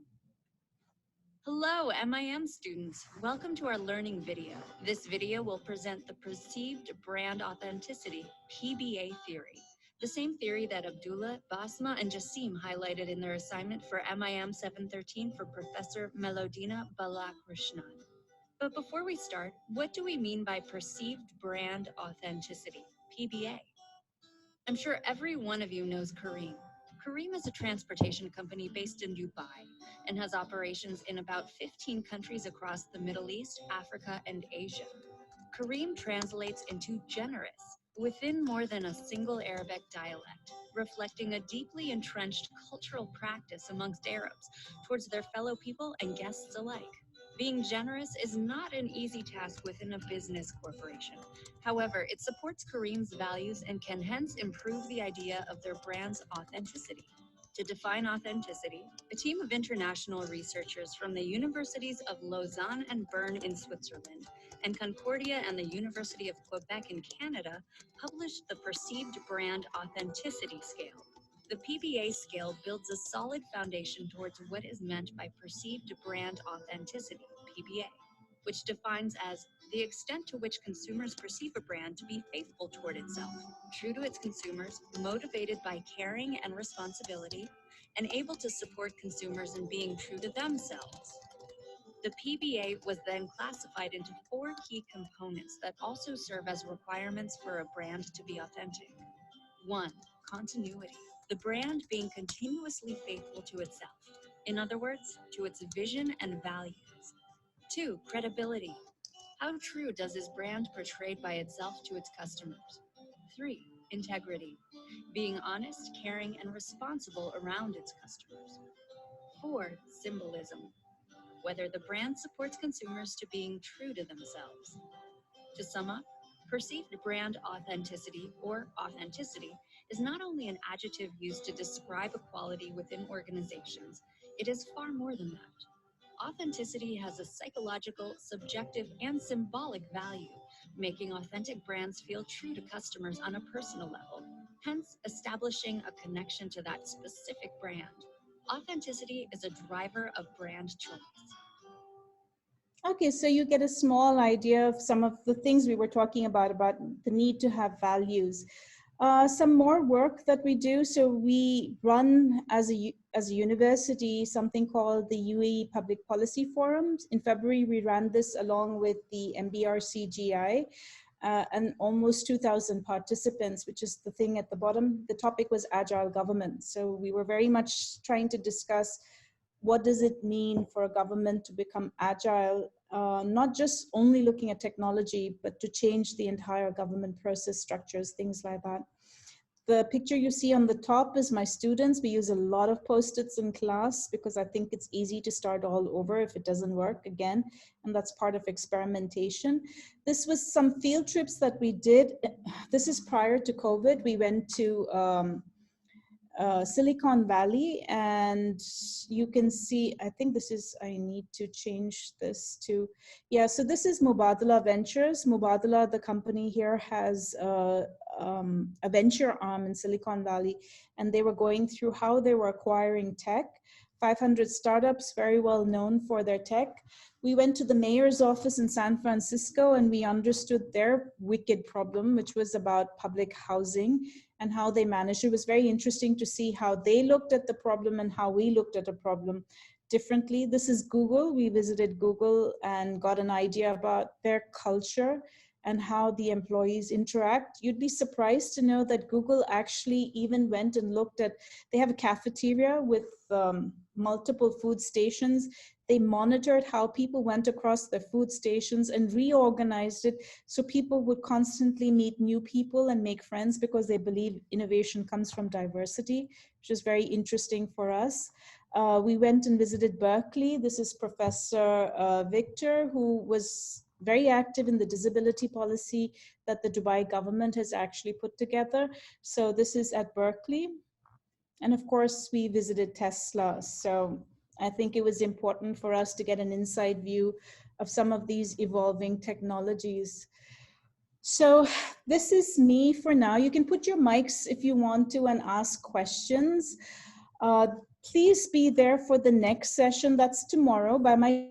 Hello, MIM students. Welcome to our learning video. This video will present the perceived brand authenticity, PBA theory. The same theory that Abdullah, Basma, and Jassim highlighted in their assignment for MIM 713 for Professor Melodena Balakrishnan. But before we start, what do we mean by perceived brand authenticity, PBA? I'm sure every one of you knows Kareem. Kareem is a transportation company based in Dubai and has operations in about 15 countries across the Middle East, Africa, and Asia. Kareem translates into generous within more than a single Arabic dialect, reflecting a deeply entrenched cultural practice amongst Arabs towards their fellow people and guests alike. Being generous is not an easy task within a business corporation. However, it supports Kareem's values and can hence improve the idea of their brand's authenticity. To define authenticity, a team of international researchers from the universities of Lausanne and Bern in Switzerland and Concordia and the University of Quebec in Canada published the Perceived Brand Authenticity Scale. The PBA scale builds a solid foundation towards what is meant by perceived brand authenticity, PBA, which defines as the extent to which consumers perceive a brand to be faithful toward itself, true to its consumers, motivated by caring and responsibility, and able to support consumers in being true to themselves. The PBA was then classified into 4 key components that also serve as requirements for a brand to be authentic. 1. Continuity. The brand being continuously faithful to itself. In other words, to its vision and values. 2. Credibility. How true does this brand portray by itself to its customers? 3. Integrity. being honest, caring, and responsible around its customers. 4, symbolism, whether the brand supports consumers to being true to themselves. To sum up, perceived brand authenticity or authenticity is not only an adjective used to describe a quality within organizations, it is far more than that. Authenticity has a psychological, subjective, and symbolic value, making authentic brands feel true to customers on a personal level, hence establishing a connection to that specific brand. Authenticity is a driver of brand choice. Okay, so you get a small idea of some of the things we were talking about the need to have values. Some more work that we do. So we run as a university something called the UAE Public Policy Forums. In February, we ran this along with the MBRSG and almost 2,000 participants, which is the thing at the bottom. The topic was agile government. So we were very much trying to discuss what does it mean for a government to become agile, not just only looking at technology, but to change the entire government process structures, things like that. The picture you see on the top is my students. We use a lot of Post-its in class because I think it's easy to start all over if it doesn't work again, and that's part of experimentation. This was some field trips that we did. This is prior to COVID. We went to Silicon Valley, and you can see, I think this is, I need to change this to, yeah, so this is Mubadala Ventures. Mubadala, the company here, has a venture arm in Silicon Valley, and they were going through how they were acquiring tech. 500 startups, very well known for their tech. We went to the mayor's office in San Francisco and we understood their wicked problem, which was about public housing and how they managed. It was very interesting to see how they looked at the problem and how we looked at a problem differently. This is Google. We visited Google and got an idea about their culture and how the employees interact. You'd be surprised to know that Google actually even went and looked at, they have a cafeteria with multiple food stations. They monitored how people went across their food stations and reorganized it so people would constantly meet new people and make friends, because they believe innovation comes from diversity, which is very interesting for us. We went and visited Berkeley. This is Professor Victor, who was very active in the disability policy that the Dubai government has actually put together. So this is at Berkeley. And of course, we visited Tesla. So I think it was important for us to get an inside view of some of these evolving technologies. So this is me for now. You can put your mics if you want to and ask questions. Please be there for the next session. That's tomorrow. By my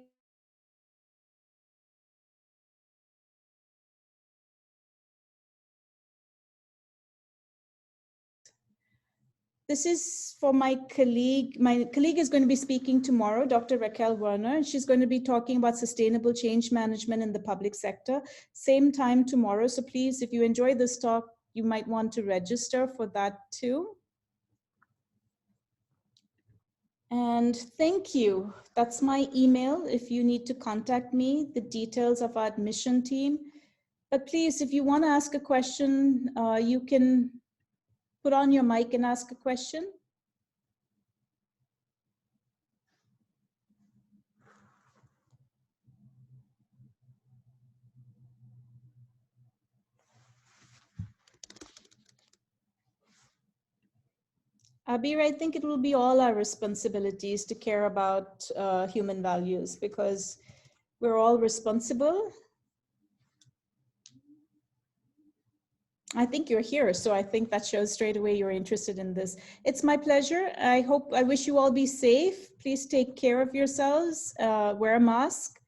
This is for my colleague. My colleague is going to be speaking tomorrow, Dr. Raquel Werner, and she's going to be talking about sustainable change management in the public sector. Same time tomorrow. So please, if you enjoy this talk, you might want to register for that too. And thank you. That's my email if you need to contact me, the details of our admission team. But please, if you want to ask a question, you can put on your mic and ask a question. Abir, I think it will be all our responsibilities to care about human values, because we're all responsible. I think you're here, so I think that shows straight away you're interested in this. It's my pleasure. I wish you all be safe. Please take care of yourselves, wear a mask.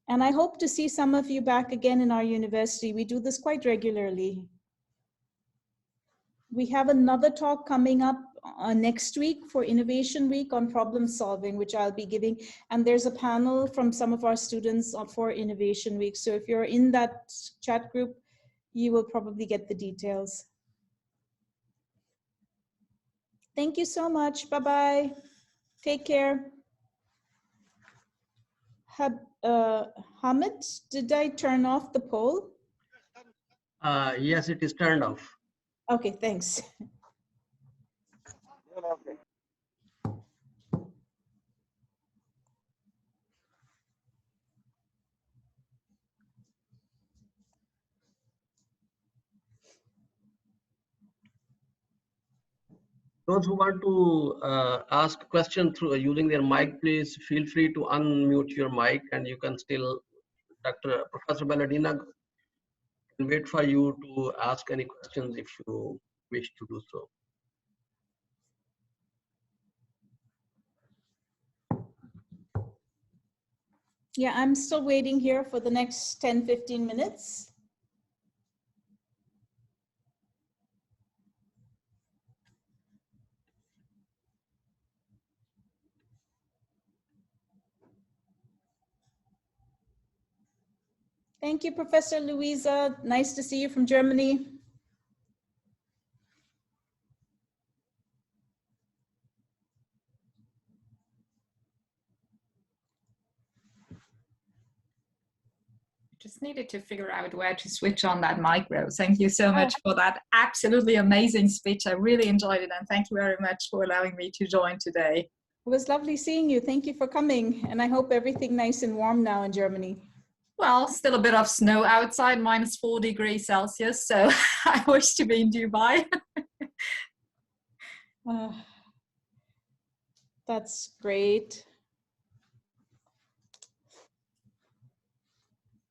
And I hope to see some of you back again in our university. We do this quite regularly. We have another talk coming up next week for Innovation Week on problem solving, which I'll be giving. And there's a panel from some of our students for Innovation Week. So if you're in that chat group, you will probably get the details. Thank you so much. Bye-bye. Take care. Hamid, did I turn off the poll? Yes, it is turned off. Okay, thanks. Those who want to ask question through using their mic, please feel free to unmute your mic, and you can still, Professor Melodena can wait for you to ask any questions if you wish to do so. Yeah, I'm still waiting here for the next 10-15 minutes. Thank you, Professor Louisa. Nice to see you from Germany. Just needed to figure out where to switch on that micro. Thank you so much for that absolutely amazing speech. I really enjoyed it, and thank you very much for allowing me to join today. It was lovely seeing you. Thank you for coming, and I hope everything nice and warm now in Germany. Well, still a bit of snow outside, -4 degrees Celsius, so I wish to be in Dubai. That's great.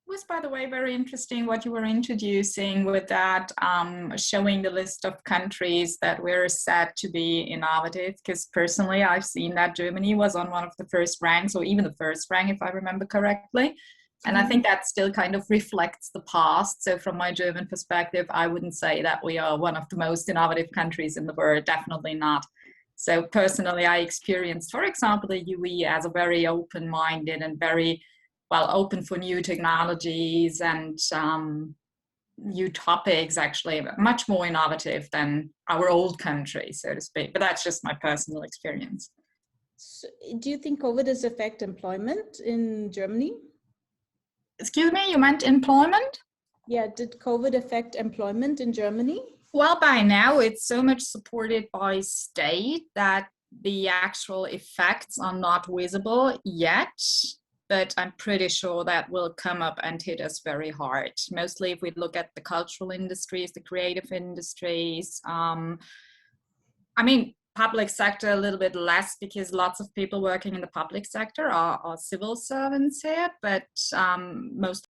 It was, by the way, very interesting what you were introducing with that, showing the list of countries that were said to be innovative, because personally I've seen that Germany was on one of the first ranks, or even the first rank if I remember correctly. And I think that still kind of reflects the past. So from my German perspective, I wouldn't say that we are one of the most innovative countries in the world, definitely not. So personally, I experienced, for example, the UE as a very open-minded and very well open for new technologies and new topics, actually much more innovative than our old country, so to speak. But that's just my personal experience. So, do you think COVID has affected employment in Germany? Excuse me, you meant employment? Yeah, did COVID affect employment in Germany? Well, by now it's so much supported by state that the actual effects are not visible yet, but I'm pretty sure that will come up and hit us very hard. Mostly if we look at the cultural industries, the creative industries, I mean, public sector a little bit less, because lots of people working in the public sector are civil servants here, but most